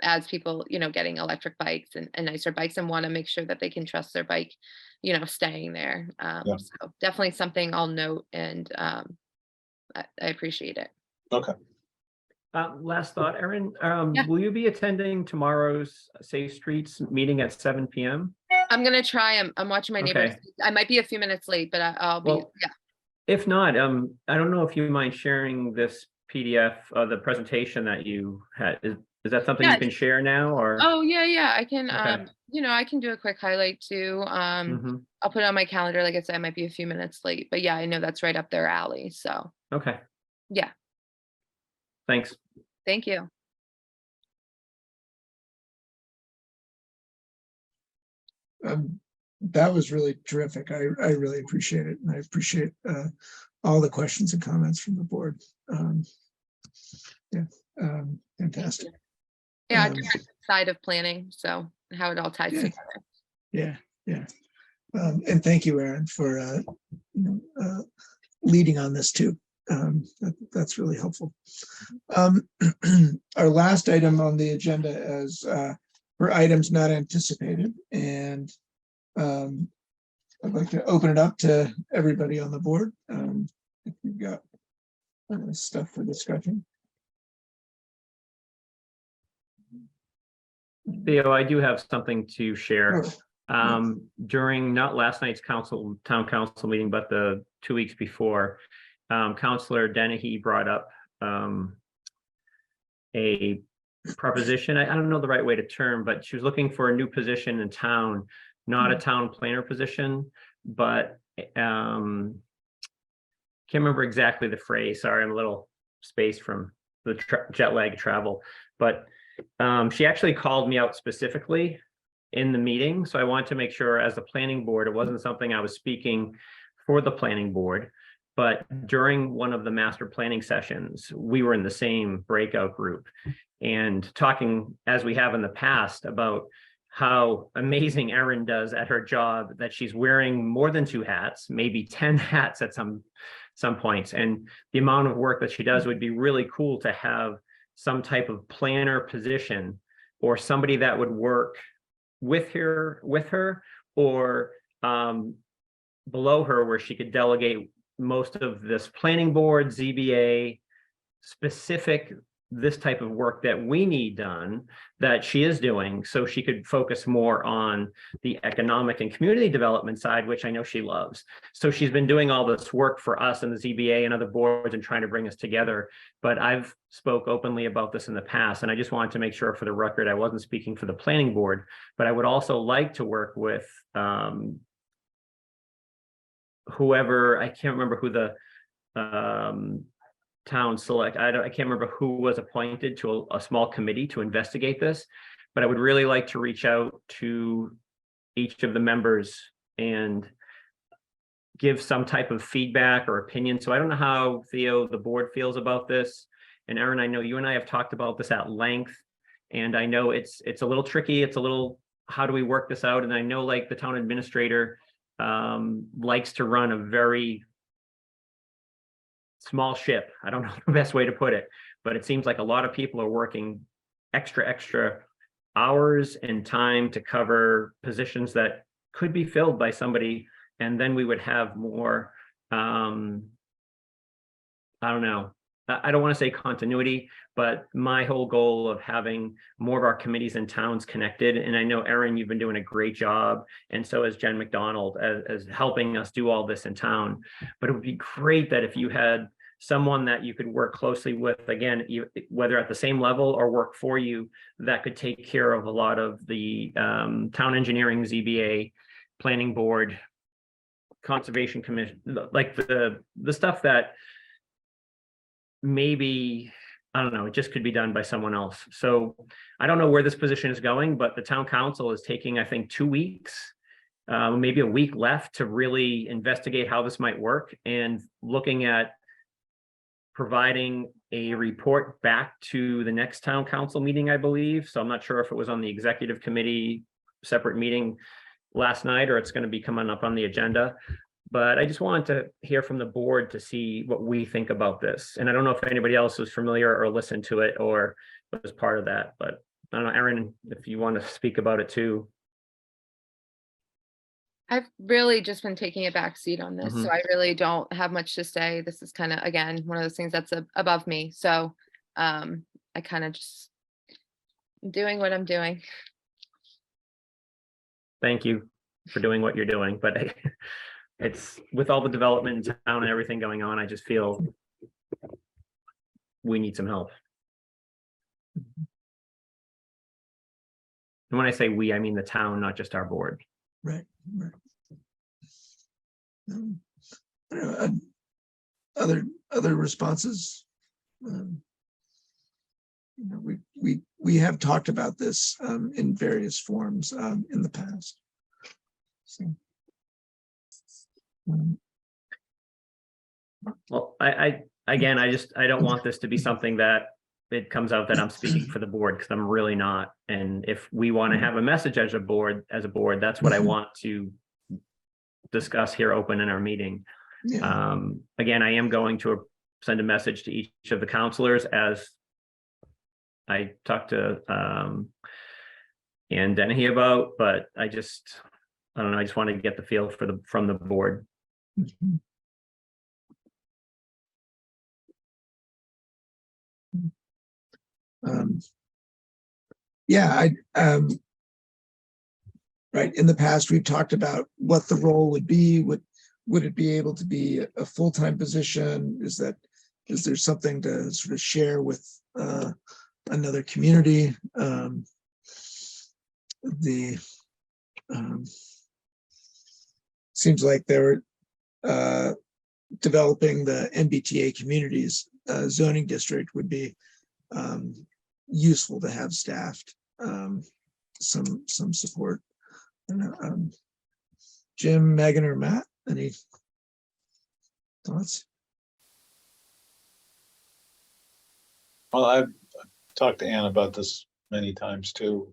As people, you know, getting electric bikes and nicer bikes, and want to make sure that they can trust their bike, you know, staying there. So definitely something I'll note, and I appreciate it. Okay. Last thought, Erin, will you be attending tomorrow's Safe Streets meeting at 7 p.m.? I'm gonna try. I'm watching my neighbors. Okay. I might be a few minutes late, but I'll be. Well, if not, I don't know if you mind sharing this PDF of the presentation that you had. Is that something you can share now, or? Oh, yeah, I can, Okay. you know, I can do a quick highlight too. Mhm. I'll put it on my calendar. Like I said, I might be a few minutes late, but yeah, I know that's right up their alley. So Okay, yeah, thanks. thank you. That was really terrific. I really appreciate it. And I appreciate all the questions and comments from the board. Fantastic. Yeah, different side of planning. So how it all ties Yeah. together. Yeah. And thank you, Erin, for leading on this too. That's really helpful. Our last item on the agenda is for items not anticipated, and I'd like to open it up to everybody on the board. If you've got stuff for discussion. Theo, I do have something to share. Sure. During not last night's town council meeting, but the 2 weeks before, Councillor Dennehy brought up a proposition. I don't know the right way to term, but she was looking for a new position in town, not a town planner position, but can't remember exactly the phrase. Sorry, I'm a little spaced from the jet lag travel, but she actually called me out specifically in the meeting. So I want to make sure as the planning board, it wasn't something I was speaking for the planning board. But during one of the master planning sessions, we were in the same breakout group and talking, as we have in the past, about how amazing Erin does at her job, that she's wearing more than 2 hats, maybe 10 hats at some points. And the amount of work that she does would be really cool to have some type of planner position or somebody that would work with her or below her, where she could delegate most of this planning board, ZBA specific, this type of work that we need done, that she is doing, so she could focus more on the economic and community development side, which I know she loves. So she's been doing all this work for us and the ZBA and other boards and trying to bring us together. But I've spoke openly about this in the past, and I just wanted to make sure for the record, I wasn't speaking for the planning board, but I would also like to work with whoever, I can't remember who the town select, I can't remember who was appointed to a small committee to investigate this, but I would really like to reach out to each of the members and give some type of feedback or opinion. So I don't know how, Theo, the board feels about this. And Erin, I know you and I have talked about this at length, and I know it's a little tricky. It's a little, how do we work this out? And I know, like, the town administrator likes to run a very small ship. I don't know the best way to put it, but it seems like a lot of people are working extra hours and time to cover positions that could be filled by somebody. And then we would have more, I don't know, I don't want to say continuity, but my whole goal of having more of our committees and towns connected. And I know, Erin, you've been doing a great job, and so has Jen McDonald as helping us do all this in town. But it would be great that if you had someone that you could work closely with, again, whether at the same level or work for you, that could take care of a lot of the town engineering, ZBA, planning board, conservation commission, like the stuff that maybe, I don't know, it just could be done by someone else. So I don't know where this position is going, but the town council is taking, I think, 2 weeks, maybe a week left to really investigate how this might work, and looking at providing a report back to the next town council meeting, I believe. So I'm not sure if it was on the executive committee separate meeting last night, or it's going to be coming up on the agenda. But I just wanted to hear from the board to see what we think about this. And I don't know if anybody else was familiar or listened to it or was part of that, but I don't know, Erin, if you want to speak about it too. I've really just been taking a back seat on this, so I really don't have much to say. This is kind of, again, one of those things that's above me. So I kind of just doing what I'm doing. Thank you for doing what you're doing, but it's with all the development in town and everything going on, I just feel we need some help. And when I say we, I mean the town, not just our board. Right. Other responses? We have talked about this in various forms in the past. So, well, I don't want this to be something that it comes out that I'm speaking for the board, because I'm really not. And if we want to have a message as a board, that's what I want to discuss here open in our meeting. yeah. Again, I am going to send a message to each of the counselors as I talked to Ann Dennehy about, but I don't know, I just want to get the feel from the board. Mhm. Yeah, right, in the past, we've talked about what the role would be. Would it be able to be a full-time position? Is there something to sort of share with another community? Seems like they're developing the MBTA communities zoning district would be useful to have staffed. some support. Jim, Megan, or Matt, any thoughts? Well, I've talked to Ann about this many times too.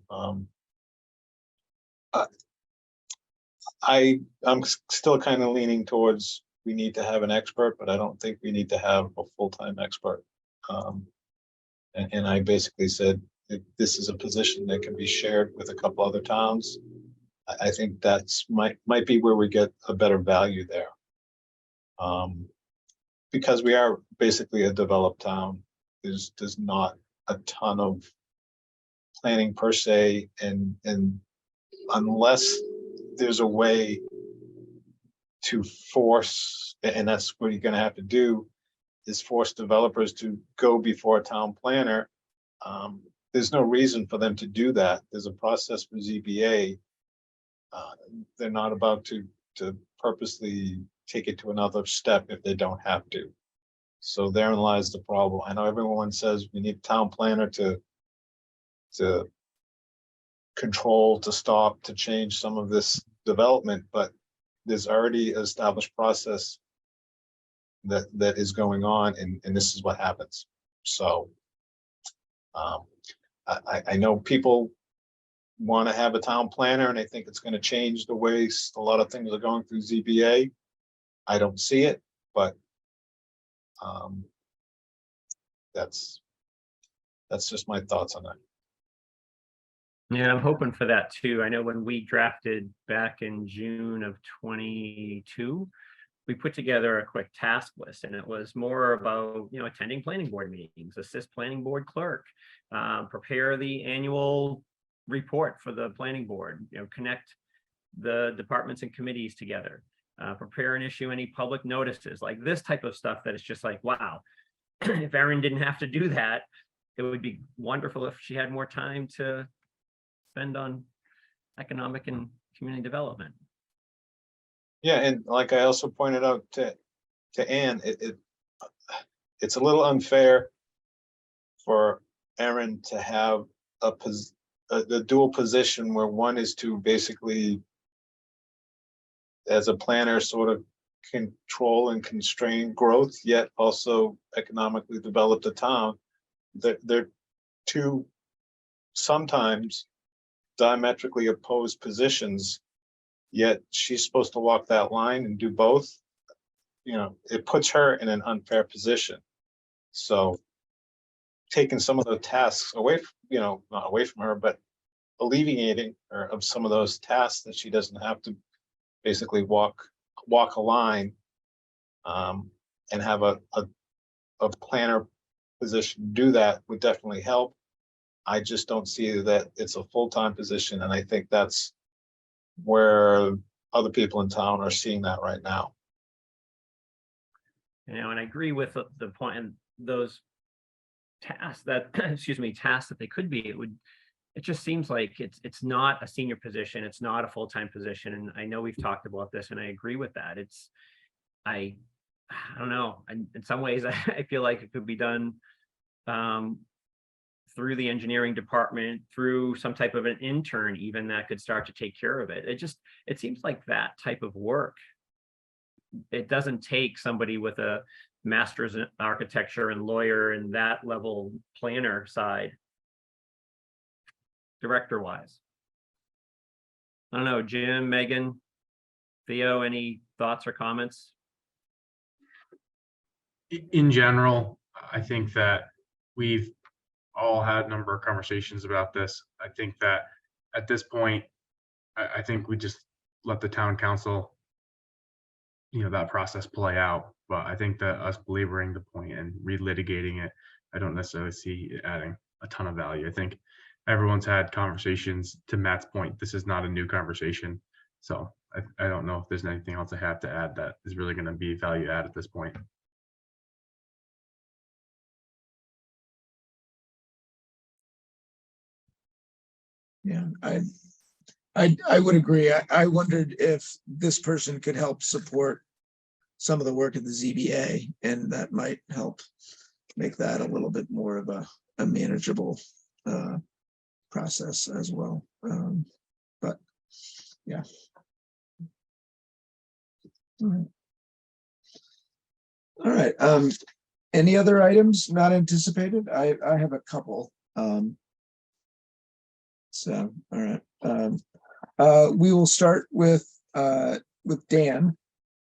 I'm still kind of leaning towards we need to have an expert, but I don't think we need to have a full-time expert. And I basically said, if this is a position that can be shared with a couple other towns, I think that's might be where we get a better value there. Because we are basically a developed town, there's not a ton of planning per se, and unless there's a way to force, and that's what you're gonna have to do, is force developers to go before a town planner. There's no reason for them to do that. There's a process for ZBA. They're not about to purposely take it to another step if they don't have to. So therein lies the problem. I know everyone says we need town planner to control, to stop, to change some of this development, but there's already an established process that is going on, and this is what happens. So I know people want to have a town planner, and I think it's going to change the way a lot of things are going through ZBA. I don't see it, but that's just my thoughts on that. Yeah, I'm hoping for that too. I know when we drafted back in June of 22, we put together a quick task list, and it was more about, attending planning board meetings, assist planning board clerk, prepare the annual report for the planning board, connect the departments and committees together, prepare and issue any public notices, like this type of stuff that is just like, wow, if Erin didn't have to do that, it would be wonderful if she had more time to spend on economic and community development. Yeah, and like I also pointed out to Ann, it's a little unfair for Erin to have the dual position where one is to basically, as a planner, sort of control and constrain growth, yet also economically develop the town. They're two sometimes diametrically opposed positions, yet she's supposed to walk that line and do both. It puts her in an unfair position. So taking some of the tasks away, not away from her, but alleviating her of some of those tasks that she doesn't have to basically walk a line, and have a planner position do that would definitely help. I just don't see that it's a full-time position, and I think that's where other people in town are seeing that right now. And I agree with the point, and those tasks that, tasks that they could be, it just seems like it's not a senior position, it's not a full-time position. And I know we've talked about this, and I agree with that. I don't know. In some ways, I feel like it could be done through the engineering department, through some type of an intern, even, that could start to take care of it. It seems like that type of work, it doesn't take somebody with a master's in architecture and lawyer and that level planner side, director wise. I don't know, Jim, Megan, Theo, any thoughts or comments? In general, I think that we've all had a number of conversations about this. I think that at this point, I think we just let the town council, that process play out. But I think that us belaboring the point and relitigating it, I don't necessarily see it adding a ton of value. I think everyone's had conversations. To Matt's point, this is not a new conversation. So I don't know if there's anything else I have to add that is really going to be value add at this point. Yeah, I would agree. I wondered if this person could help support some of the work of the ZBA, and that might help make that a little bit more of a manageable process as well. But yeah. All right. All right. Any other items not anticipated? I have a couple. So, all right. We will start with Dan.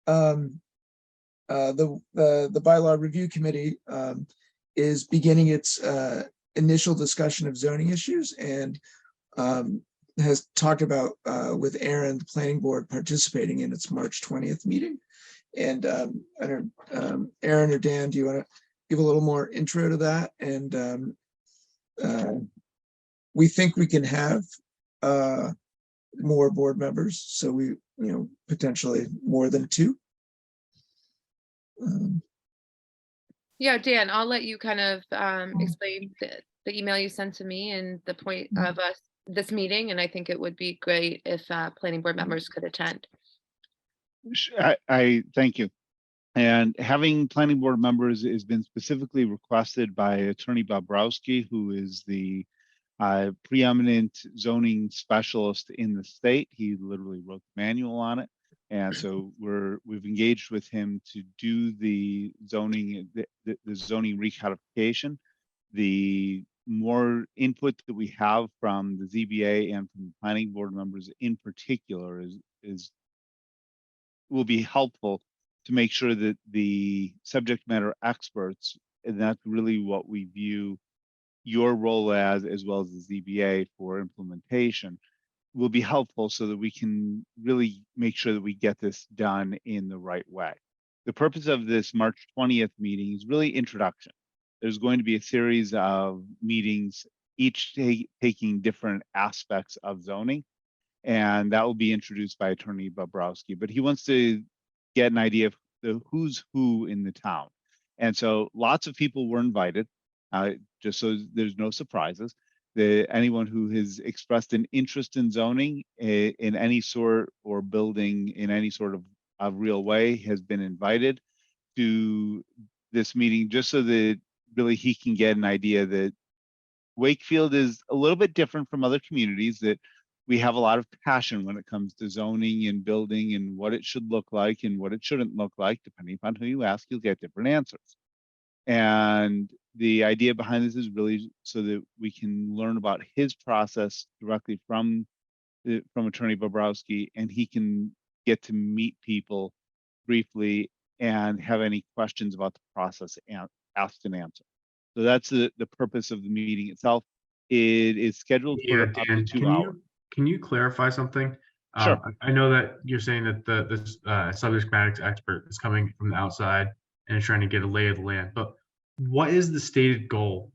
The bylaw review committee is beginning its initial discussion of zoning issues and has talked about with Aaron, the planning board participating in its March 20th meeting. And I don't, Aaron or Dan, do you want to give a little more intro to that? And we think we can have more board members, so we, potentially more than 2. Yeah, Dan, I'll let you kind of explain the email you sent to me and the point of this meeting. And I think it would be great if planning board members could attend. I thank you. And having planning board members has been specifically requested by Attorney Bobrowski, who is the preeminent zoning specialist in the state. He literally wrote the manual on it. And so we've engaged with him to do the zoning, the zoning recodification. The more input that we have from the ZBA and from the planning board members in particular will be helpful to make sure that the subject matter experts, and that's really what we view your role as well as the ZBA for implementation, will be helpful so that we can really make sure that we get this done in the right way. The purpose of this March 20th meeting is really introduction. There's going to be a series of meetings, each taking different aspects of zoning, and that will be introduced by Attorney Bobrowski. But he wants to get an idea of the who's who in the town. And so lots of people were invited, just so there's no surprises. Anyone who has expressed an interest in zoning in any sort or building in any sort of real way has been invited to this meeting, just so that really he can get an idea that Wakefield is a little bit different from other communities, that we have a lot of passion when it comes to zoning and building and what it should look like and what it shouldn't look like. Depending upon who you ask, you'll get different answers. And the idea behind this is really so that we can learn about his process directly from Attorney Bobrowski, and he can get to meet people briefly and have any questions about the process asked and answered. So that's the purpose of the meeting itself. It is scheduled for up to 2 hours. Can you clarify something? Sure. I know that you're saying that this subject matter expert is coming from the outside and is trying to get a lay of the land, but what is the stated goal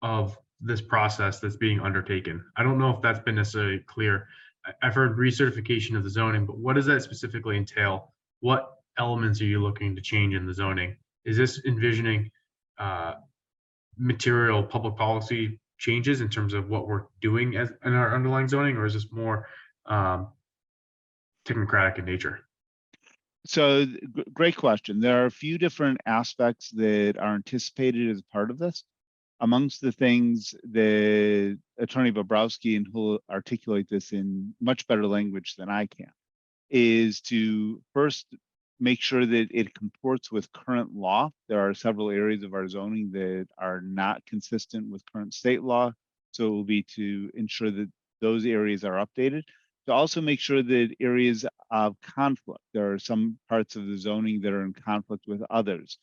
of this process that's being undertaken? I don't know if that's been necessarily clear. I've heard recertification of the zoning, but what does that specifically entail? What elements are you looking to change in the zoning? Is this envisioning material public policy changes in terms of what we're doing in our underlying zoning, or is this more technocratic in nature? So great question. There are a few different aspects that are anticipated as part of this. Amongst the things that Attorney Bobrowski, and who'll articulate this in much better language than I can, is to first make sure that it comports with current law. There are several areas of our zoning that are not consistent with current state law. So it will be to ensure that those areas are updated. To also make sure that areas of conflict, there are some parts of the zoning that are in conflict with others.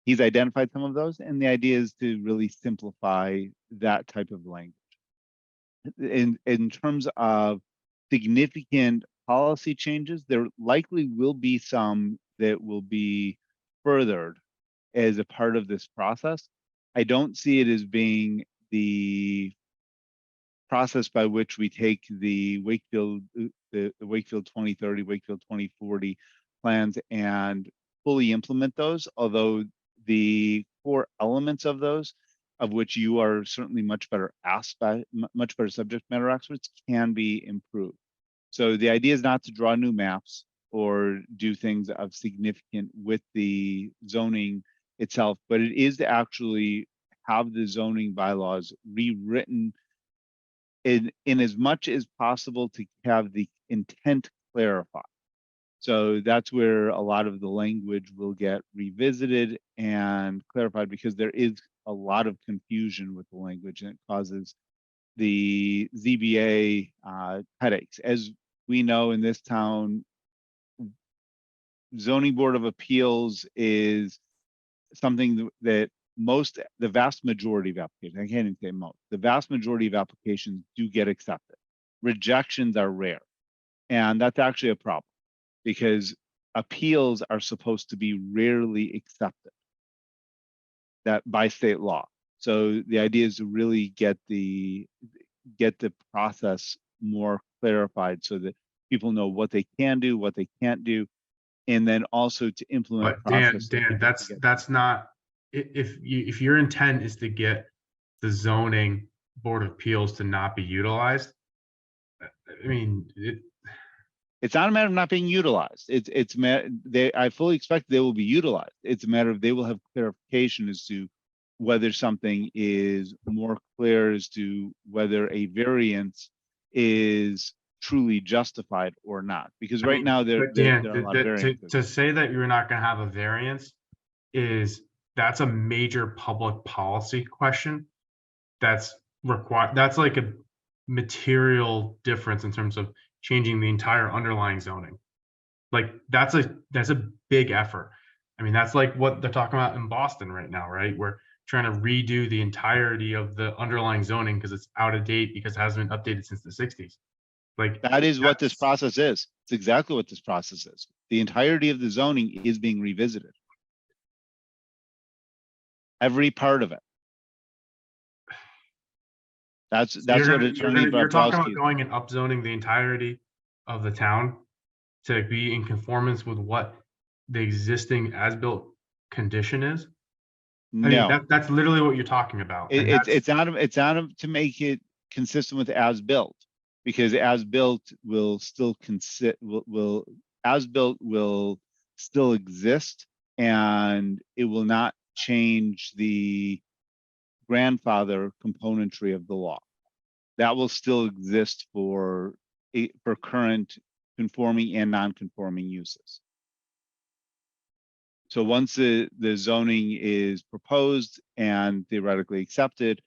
He's identified some of those, and the idea is to really simplify that type of language. In terms of significant policy changes, there likely will be some that will be furthered as a part of this process. I don't see it as being the process by which we take the Wakefield, the Wakefield 2030, Wakefield 2040 plans and fully implement those, although the core elements of those, of which you are certainly much better subject matter experts, can be improved. So the idea is not to draw new maps or do things of significant with the zoning itself, but it is to actually have the zoning bylaws rewritten in as much as possible to have the intent clarified. So that's where a lot of the language will get revisited and clarified, because there is a lot of confusion with the language, and it causes the ZBA headaches. As we know in this town, zoning board of appeals is something that the vast majority of applications, I can't even say most, the vast majority of applications do get accepted. Rejections are rare. And that's actually a problem, because appeals are supposed to be rarely accepted that by state law. So the idea is to really get the process more clarified so that people know what they can do, what they can't do, and then also to implement. But Dan, process that people can get. that's not, if your intent is to get the zoning board of appeals to not be utilized, I mean, It's not a matter of not being utilized. I fully expect they will be utilized. It's a matter of they will have clarification as to whether something is more clear as to whether a variance is truly justified or not. Because right now there but Dan, are a lot of variances. to say that you're not gonna have a variance that's a major public policy question. That's required, that's like a material difference in terms of changing the entire underlying zoning. Like that's a big effort. I mean, that's like what they're talking about in Boston right now, right? We're trying to redo the entirety of the underlying zoning because it's out of date, because it hasn't been updated since the 60s. Like That is what this process is. It's exactly what this process is. The entirety of the zoning is being revisited. Every part of it. That's what Attorney you're talking about Bartowski. going and upzoning the entirety of the town to be in conformance with what the existing as-built condition is. I mean, No, that's literally what you're talking about. And it's not to make it consistent with as built, because as built will still as built will still exist, and it will not change the grandfather componentry of the law. That will still exist for current conforming and non-conforming uses. So once the zoning is proposed and theoretically accepted,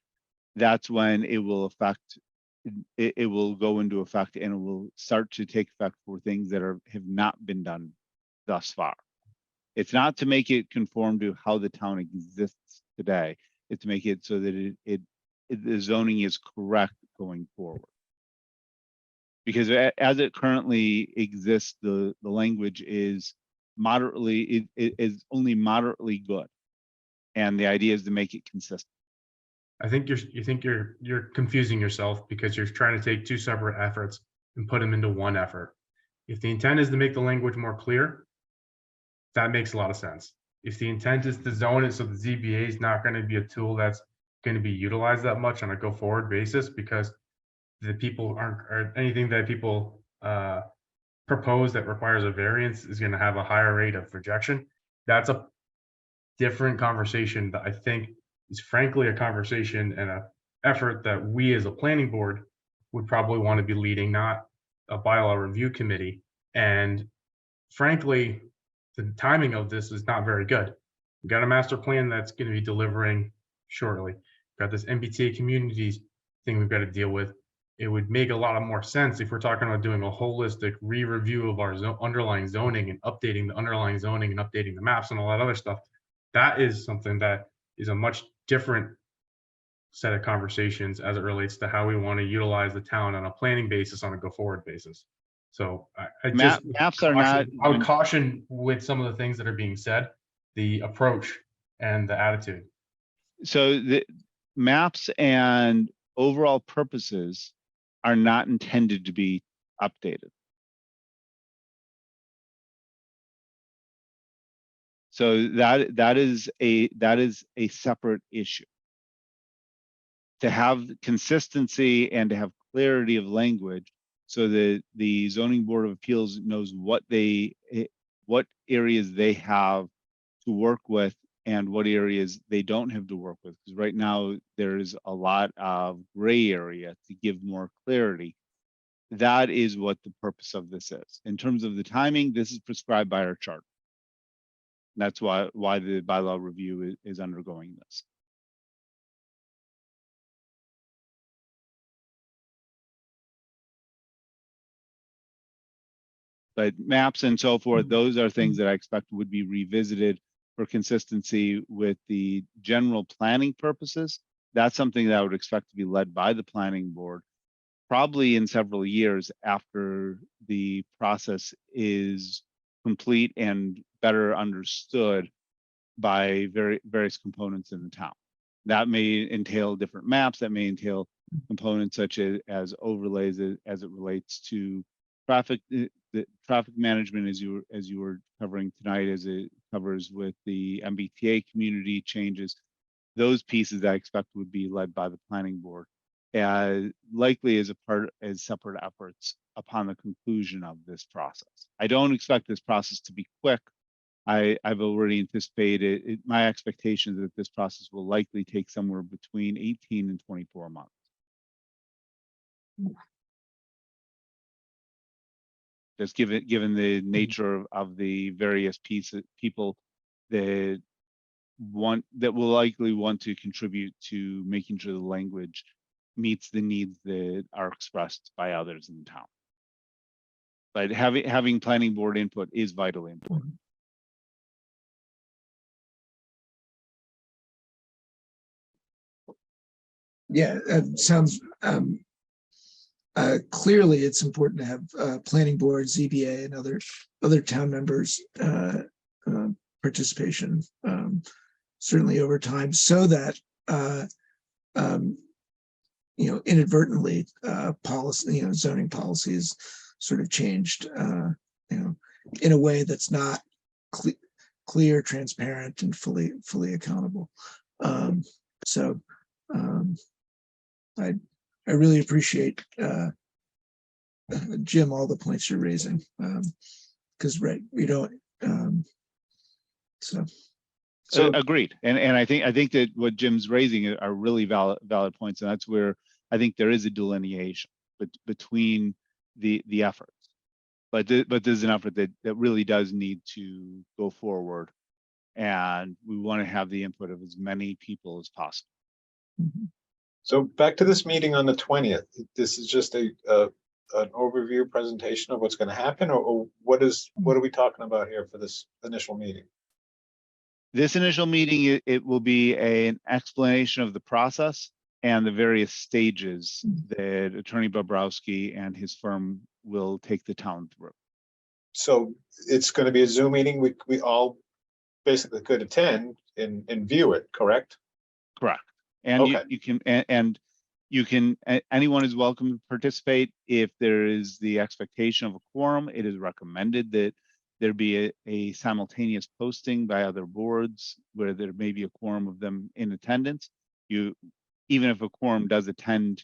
that's when it will affect, it will go into effect, and it will start to take effect for things that have not been done thus far. It's not to make it conform to how the town exists today. It's to make it so that the zoning is correct going forward. Because as it currently exists, the language is moderately, it is only moderately good. And the idea is to make it consistent. I think you're confusing yourself, because you're trying to take two separate efforts and put them into one effort. If the intent is to make the language more clear, that makes a lot of sense. If the intent is to zone it so the ZBA is not going to be a tool that's going to be utilized that much on a go forward basis, because the people or anything that people propose that requires a variance is going to have a higher rate of rejection, that's a different conversation that I think is frankly a conversation and an effort that we as a planning board would probably want to be leading, not a bylaw review committee. And frankly, the timing of this is not very good. We've got a master plan that's going to be delivering shortly. We've got this MBTA communities thing we've got to deal with. It would make a lot of more sense if we're talking about doing a holistic re-review of our underlying zoning and updating the underlying zoning and updating the maps and all that other stuff. That is something that is a much different set of conversations as it relates to how we want to utilize the town on a planning basis, on a go forward basis. So I just maps are not. I would caution with some of the things that are being said, the approach and the attitude. So the maps and overall purposes are not intended to be updated. So that is a separate issue. To have consistency and to have clarity of language, so that the zoning board of appeals knows what areas they have to work with and what areas they don't have to work with. Because right now there's a lot of gray area to give more clarity. That is what the purpose of this is. In terms of the timing, this is prescribed by our chart. That's why the bylaw review is undergoing this. But maps and so forth, those are things that I expect would be revisited for consistency with the general planning purposes. That's something that I would expect to be led by the planning board, probably in several years after the process is complete and better understood by various components in the town. That may entail different maps, that may entail components such as overlays as it relates to traffic, the traffic management as you were covering tonight, as it covers with the MBTA community changes. Those pieces I expect would be led by the planning board, likely as separate efforts upon the conclusion of this process. I don't expect this process to be quick. I've already anticipated my expectations that this process will likely take somewhere between 18 and 24 months. Just given the nature of the various people that will likely want to contribute to making sure the language meets the needs that are expressed by others in town. But having planning board input is vitally important. Yeah, it sounds clearly it's important to have planning board, ZBA, and other town members participation, certainly over time, so that inadvertently policy, zoning policies sort of changed, in a way that's not clear, transparent, and fully accountable. I really appreciate, Jim, all the points you're raising, because we don't. Agreed, and I think that what Jim's raising are really valid points, and that's where I think there is a delineation between the efforts. But there's an effort that really does need to go forward, and we want to have the input of as many people as possible. Mm-hmm. So back to this meeting on the 20th. This is just an overview presentation of what's going to happen, or what are we talking about here for this initial meeting? This initial meeting, it will be an explanation of the process and the various stages that Attorney Bobrowski and his firm will take the town through. So it's going to be a Zoom meeting. We all basically could attend and view it, correct? Correct. And okay. you can anyone is welcome to participate. If there is the expectation of a quorum, it is recommended that there be a simultaneous posting by other boards where there may be a quorum of them in attendance. Even if a quorum does attend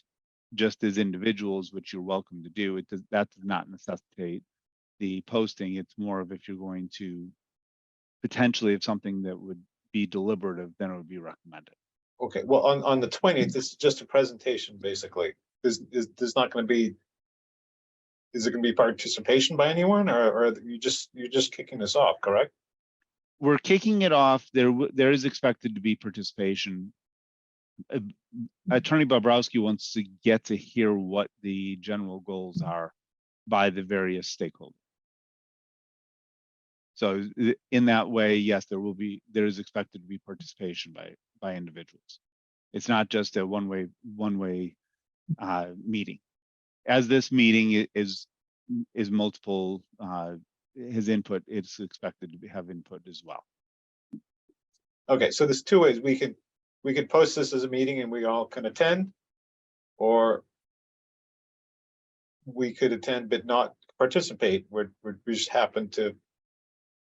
just as individuals, which you're welcome to do, that does not necessitate the posting. It's more of if you're going to potentially have something that would be deliberative, then it would be recommended. Okay, well, on the 20th, this is just a presentation, basically. There's not going to be, is it going to be participation by anyone, or you're just kicking this off, correct? We're kicking it off. There is expected to be participation. Attorney Bobrowski wants to get to hear what the general goals are by the various stakeholders. So in that way, yes, there is expected to be participation by individuals. It's not just a one-way meeting. As this meeting is multiple, his input, it's expected to have input as well. Okay, so there's two ways we could post this as a meeting and we all can attend, or we could attend but not participate. We just happen to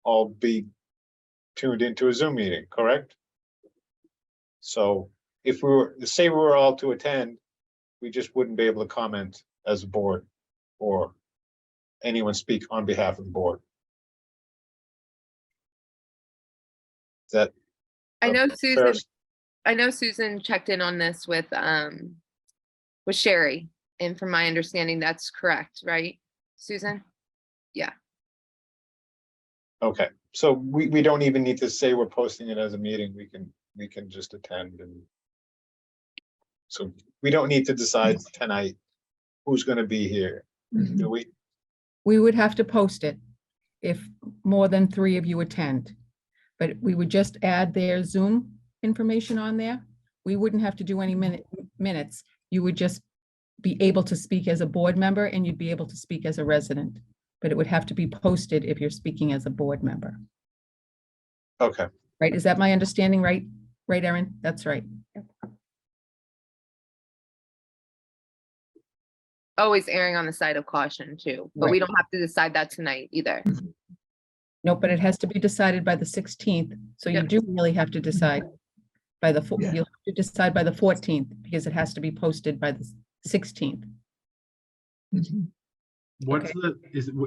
all be tuned into a Zoom meeting, correct? So if say we were all to attend, we just wouldn't be able to comment as a board or anyone speak on behalf of the board. Is that I know fair Susan, s- I know Susan checked in on this with Sherry, and from my understanding, that's correct, right, Susan? Okay, so we don't even need to say we're posting it as a meeting. We can just attend and. So we don't need to decide tonight who's gonna be here, Mhm. do we? We would have to post it if more than 3 of you attend. But we would just add their Zoom information on there. We wouldn't have to do any minutes. You would just be able to speak as a board member and you'd be able to speak as a resident. But it would have to be posted if you're speaking as a board member, Okay, right? Is that my understanding, right? Right, Erin? That's right. Always erring on the side of caution too, but we Right. don't have to decide that tonight either. No, but it has to be decided by the 16th. So you Yep. do really have to decide by the, Yeah. you'll have to decide by the 14th because it has to be posted by the 16th. Mhm. What's the,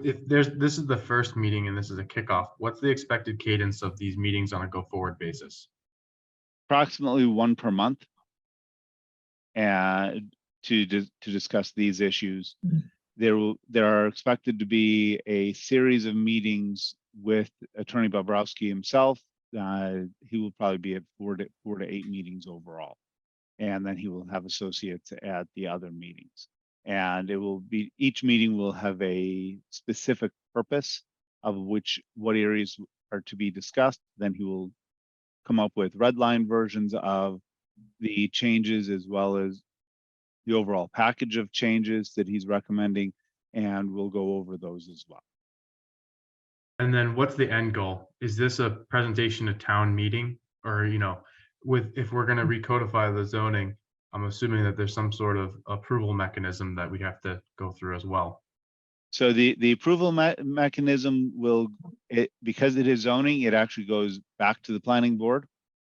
if this is the first meeting and this is a kickoff, what's the expected cadence of these meetings on a go-forward basis? Approximately one per month. And to discuss these issues. Mhm. There are expected to be a series of meetings with Attorney Bobrowski himself. He will probably be at 4 to 8 meetings overall. And then he will have associates at the other meetings. And it will be, each meeting will have a specific purpose of what areas are to be discussed. Then he will come up with red line versions of the changes as well as the overall package of changes that he's recommending, and we'll go over those as well. And then what's the end goal? Is this a presentation to town meeting? Or, if we're gonna recodify the zoning, I'm assuming that there's some sort of approval mechanism that we have to go through as well. So the approval mechanism because it is zoning, it actually goes back to the planning board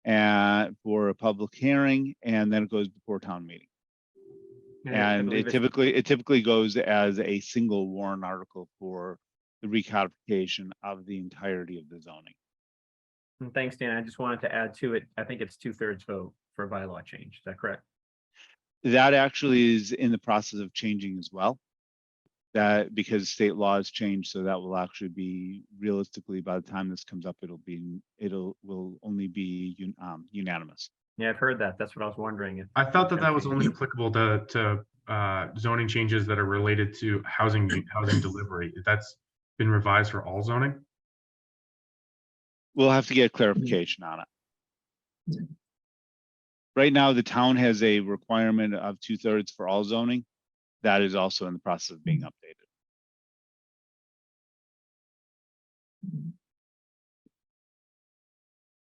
and for a public hearing, and then it goes before town meeting. I And believe it it's- typically goes as a single warrant article for the recodification of the entirety of the zoning. And thanks, Dan. I just wanted to add to it. I think it's 2/3 vote for a bylaw change. Is that correct? That actually is in the process of changing as well. That because state laws change, so that will actually be realistically by the time this comes up, will only be unanimous. Yeah, I've heard that. That's what I was wondering. if I thought it's that gonna that was change. only applicable to zoning changes that are related to housing delivery. That's been revised for all zoning? We'll have to get clarification on it. Right now, the town has a requirement of 2/3 for all zoning. That is also in the process of being updated.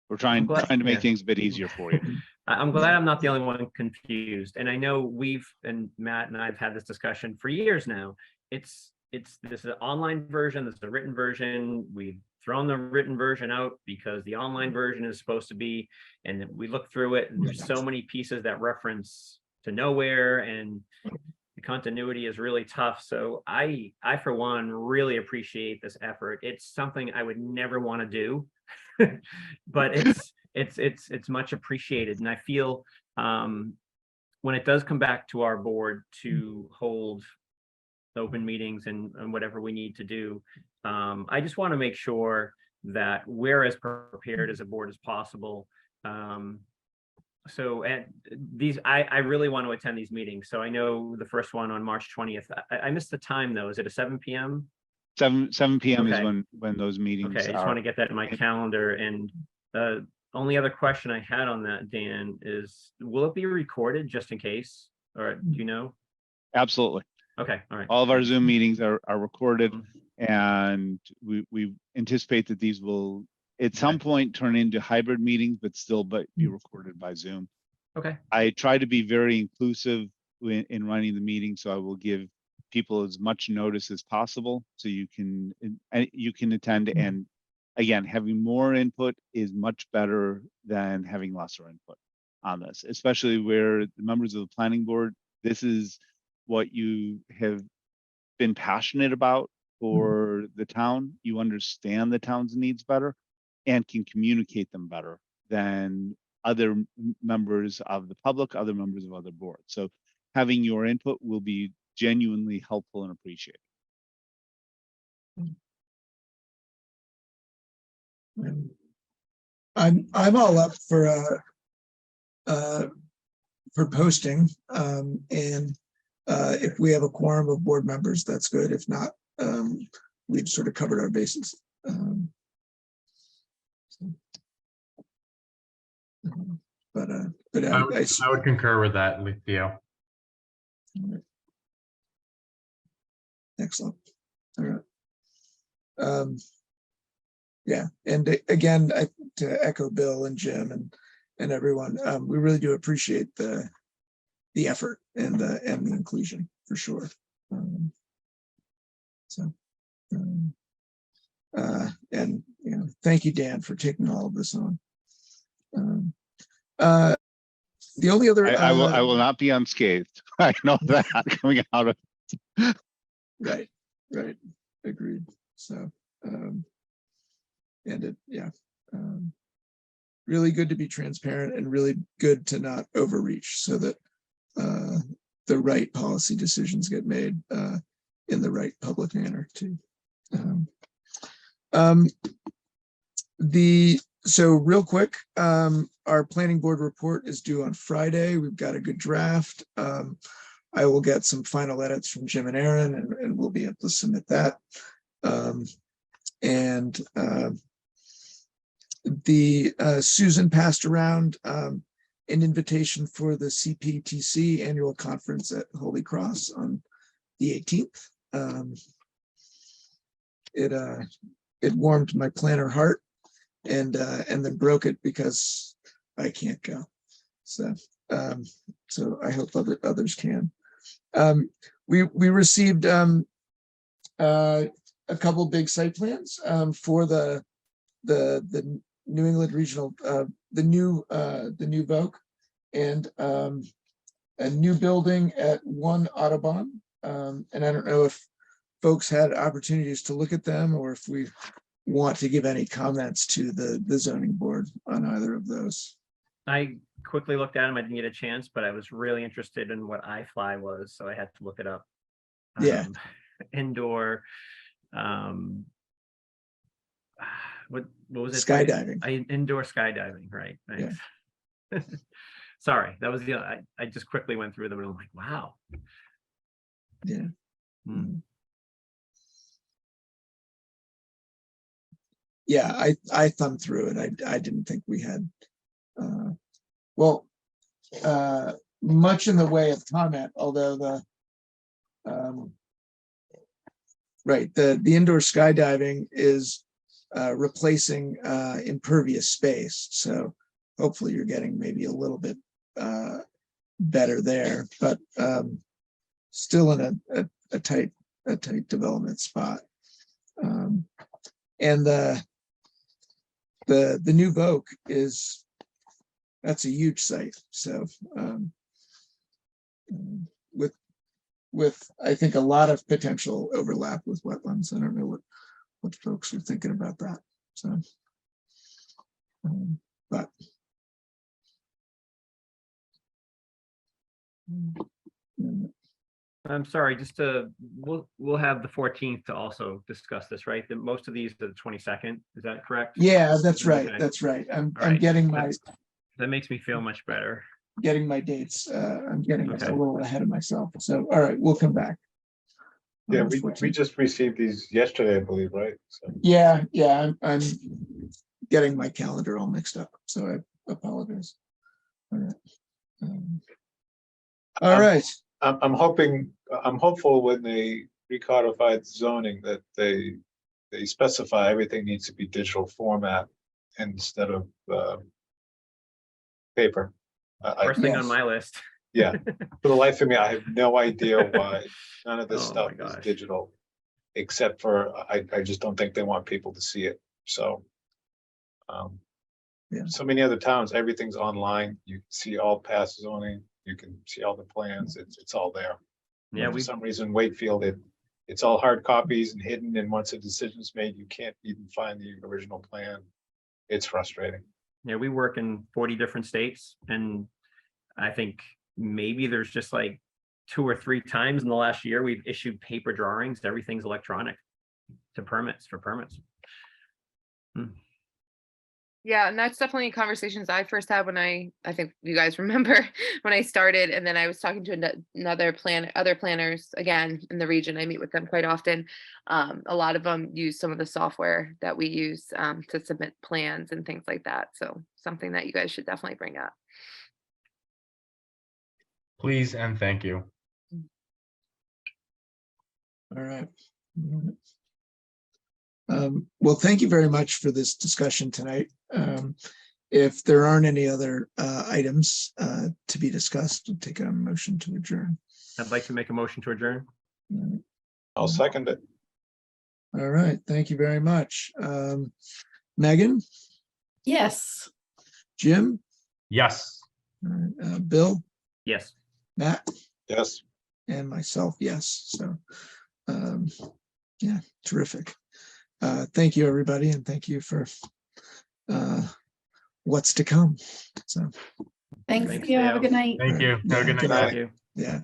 We're trying glad- to make yeah. things a bit easier for you. I'm glad I'm not the only one confused. And I know and Matt and I have had this discussion for years now. This is an online version, this is a written version. We've thrown the written version out because the online version is supposed to be, and we look through it and there's so many pieces that reference to nowhere and the continuity is really tough. So I for one, really appreciate this effort. It's something I would never want to do, but it's much appreciated. And I feel when it does come back to our board to hold open meetings and whatever we need to do, I just want to make sure that we're as prepared as a board as possible. So at these, I really want to attend these meetings. So I know the first one on March 20th. I missed the time though. Is it a 7 p.m.? 7 p.m. is Okay. when those meetings Okay, I just are. want to get that in my calendar. And the only other question I had on that, Dan, is will it be recorded just in case? Or do you know? Absolutely. Okay, all right. All of our Zoom meetings are recorded, Mhm. and we anticipate that these will at some point turn into hybrid meetings, but still be recorded by Zoom. Okay, I try to be very inclusive in running the meeting, so I will give people as much notice as possible so you can attend. And again, having more input is much better than having lesser input on this, especially where the members of the planning board, this is what you have been passionate about for the town. You understand the town's needs better and can communicate them better than other members of the public, other members of other boards. So having your input will be genuinely helpful and appreciated. I'm all up for posting, and if we have a quorum of board members, that's good. If not, we've sort of covered our bases. But I would concur with that, Theo. Excellent. All right. Yeah, and again, to echo Bill and Jim and everyone, we really do appreciate the effort and the inclusion for sure. And thank you, Dan, for taking all of this on. The only other I will not be unscathed. I know that coming out of right, agreed. So and really good to be transparent and really good to not overreach so that the right policy decisions get made in the right public manner too. So real quick, our planning board report is due on Friday. We've got a good draft. I will get some final edits from Jim and Aaron, and we'll be able to submit that. Susan passed around an invitation for the CPTC annual conference at Holy Cross on the 18th. It warmed my planner heart, and then broke it because I can't go. So I hope others can. We received a couple big site plans for the New England Regional, the new VOC, and a new building at 1 Audubon. And I don't know if folks had opportunities to look at them or if we want to give any comments to the zoning board on either of those. I quickly looked at them. I didn't get a chance, but I was really interested in what iFly was, so I had to look it up. Yeah. Indoor. What was it? Skydiving. Indoor skydiving, right? Thanks. Yeah. Sorry, that was I just quickly went through them and I'm like, wow. Yeah. Yeah, I thumbed through it. I didn't think we had much in the way of comment, although the indoor skydiving is replacing impervious space. So hopefully you're getting maybe a little bit better there, but still in a tight development spot. And the new VOC that's a huge site. So with I think a lot of potential overlap with wetlands. I don't know what folks are thinking about that. So but I'm sorry, we'll have the 14th to also discuss this, right? That most of these are the 22nd. Is that correct? Yeah, that's right. Okay. That's right. I'm Right. getting that makes me feel much better. Getting my dates. I'm getting a little ahead of myself. So all right, we'll come back. Yeah, we just received these yesterday, I believe, right? So. Yeah, I'm getting my calendar all mixed up, so I apologize. All right. All right. I'm hopeful when they recodified zoning that they specify everything needs to be digital format instead of paper. First thing on my list. Yeah, for the life of me, I have no idea why none of this Oh stuff my is gosh. digital, except for I just don't think they want people to see it. So, so many other towns, everything's online. You can see all past zoning. You can see all the plans. It's all there. Yeah, For some reason, Wakefield, it's all hard copies and hidden. And once a decision's made, you can't even find the original plan. It's frustrating. Yeah, we work in 40 different states, and I think maybe there's just like 2 or 3 times in the last year we've issued paper drawings. Everything's electronic to permits for permits. Yeah, and that's definitely conversations I first had when I think you guys remember when I started, and then I was talking to other planners again in the region. I meet with them quite often. A lot of them use some of the software that we use to submit plans and things like that. So something that you guys should definitely bring up. Please and thank you. All right. Well, thank you very much for this discussion tonight. If there aren't any other items to be discussed, I'll take a motion to adjourn. I'd like to make a motion to adjourn. I'll second it. All right, thank you very much. Megan, Yes. Jim, Yes. Bill, Yes. Matt, Yes. and myself, yes. So, yeah, terrific. Thank you, everybody, and thank you for what's to come. So, Thanks. Thanks, You have a Dale. good night. Thank you. Have a Yeah, good good night. night. Thank you. yeah.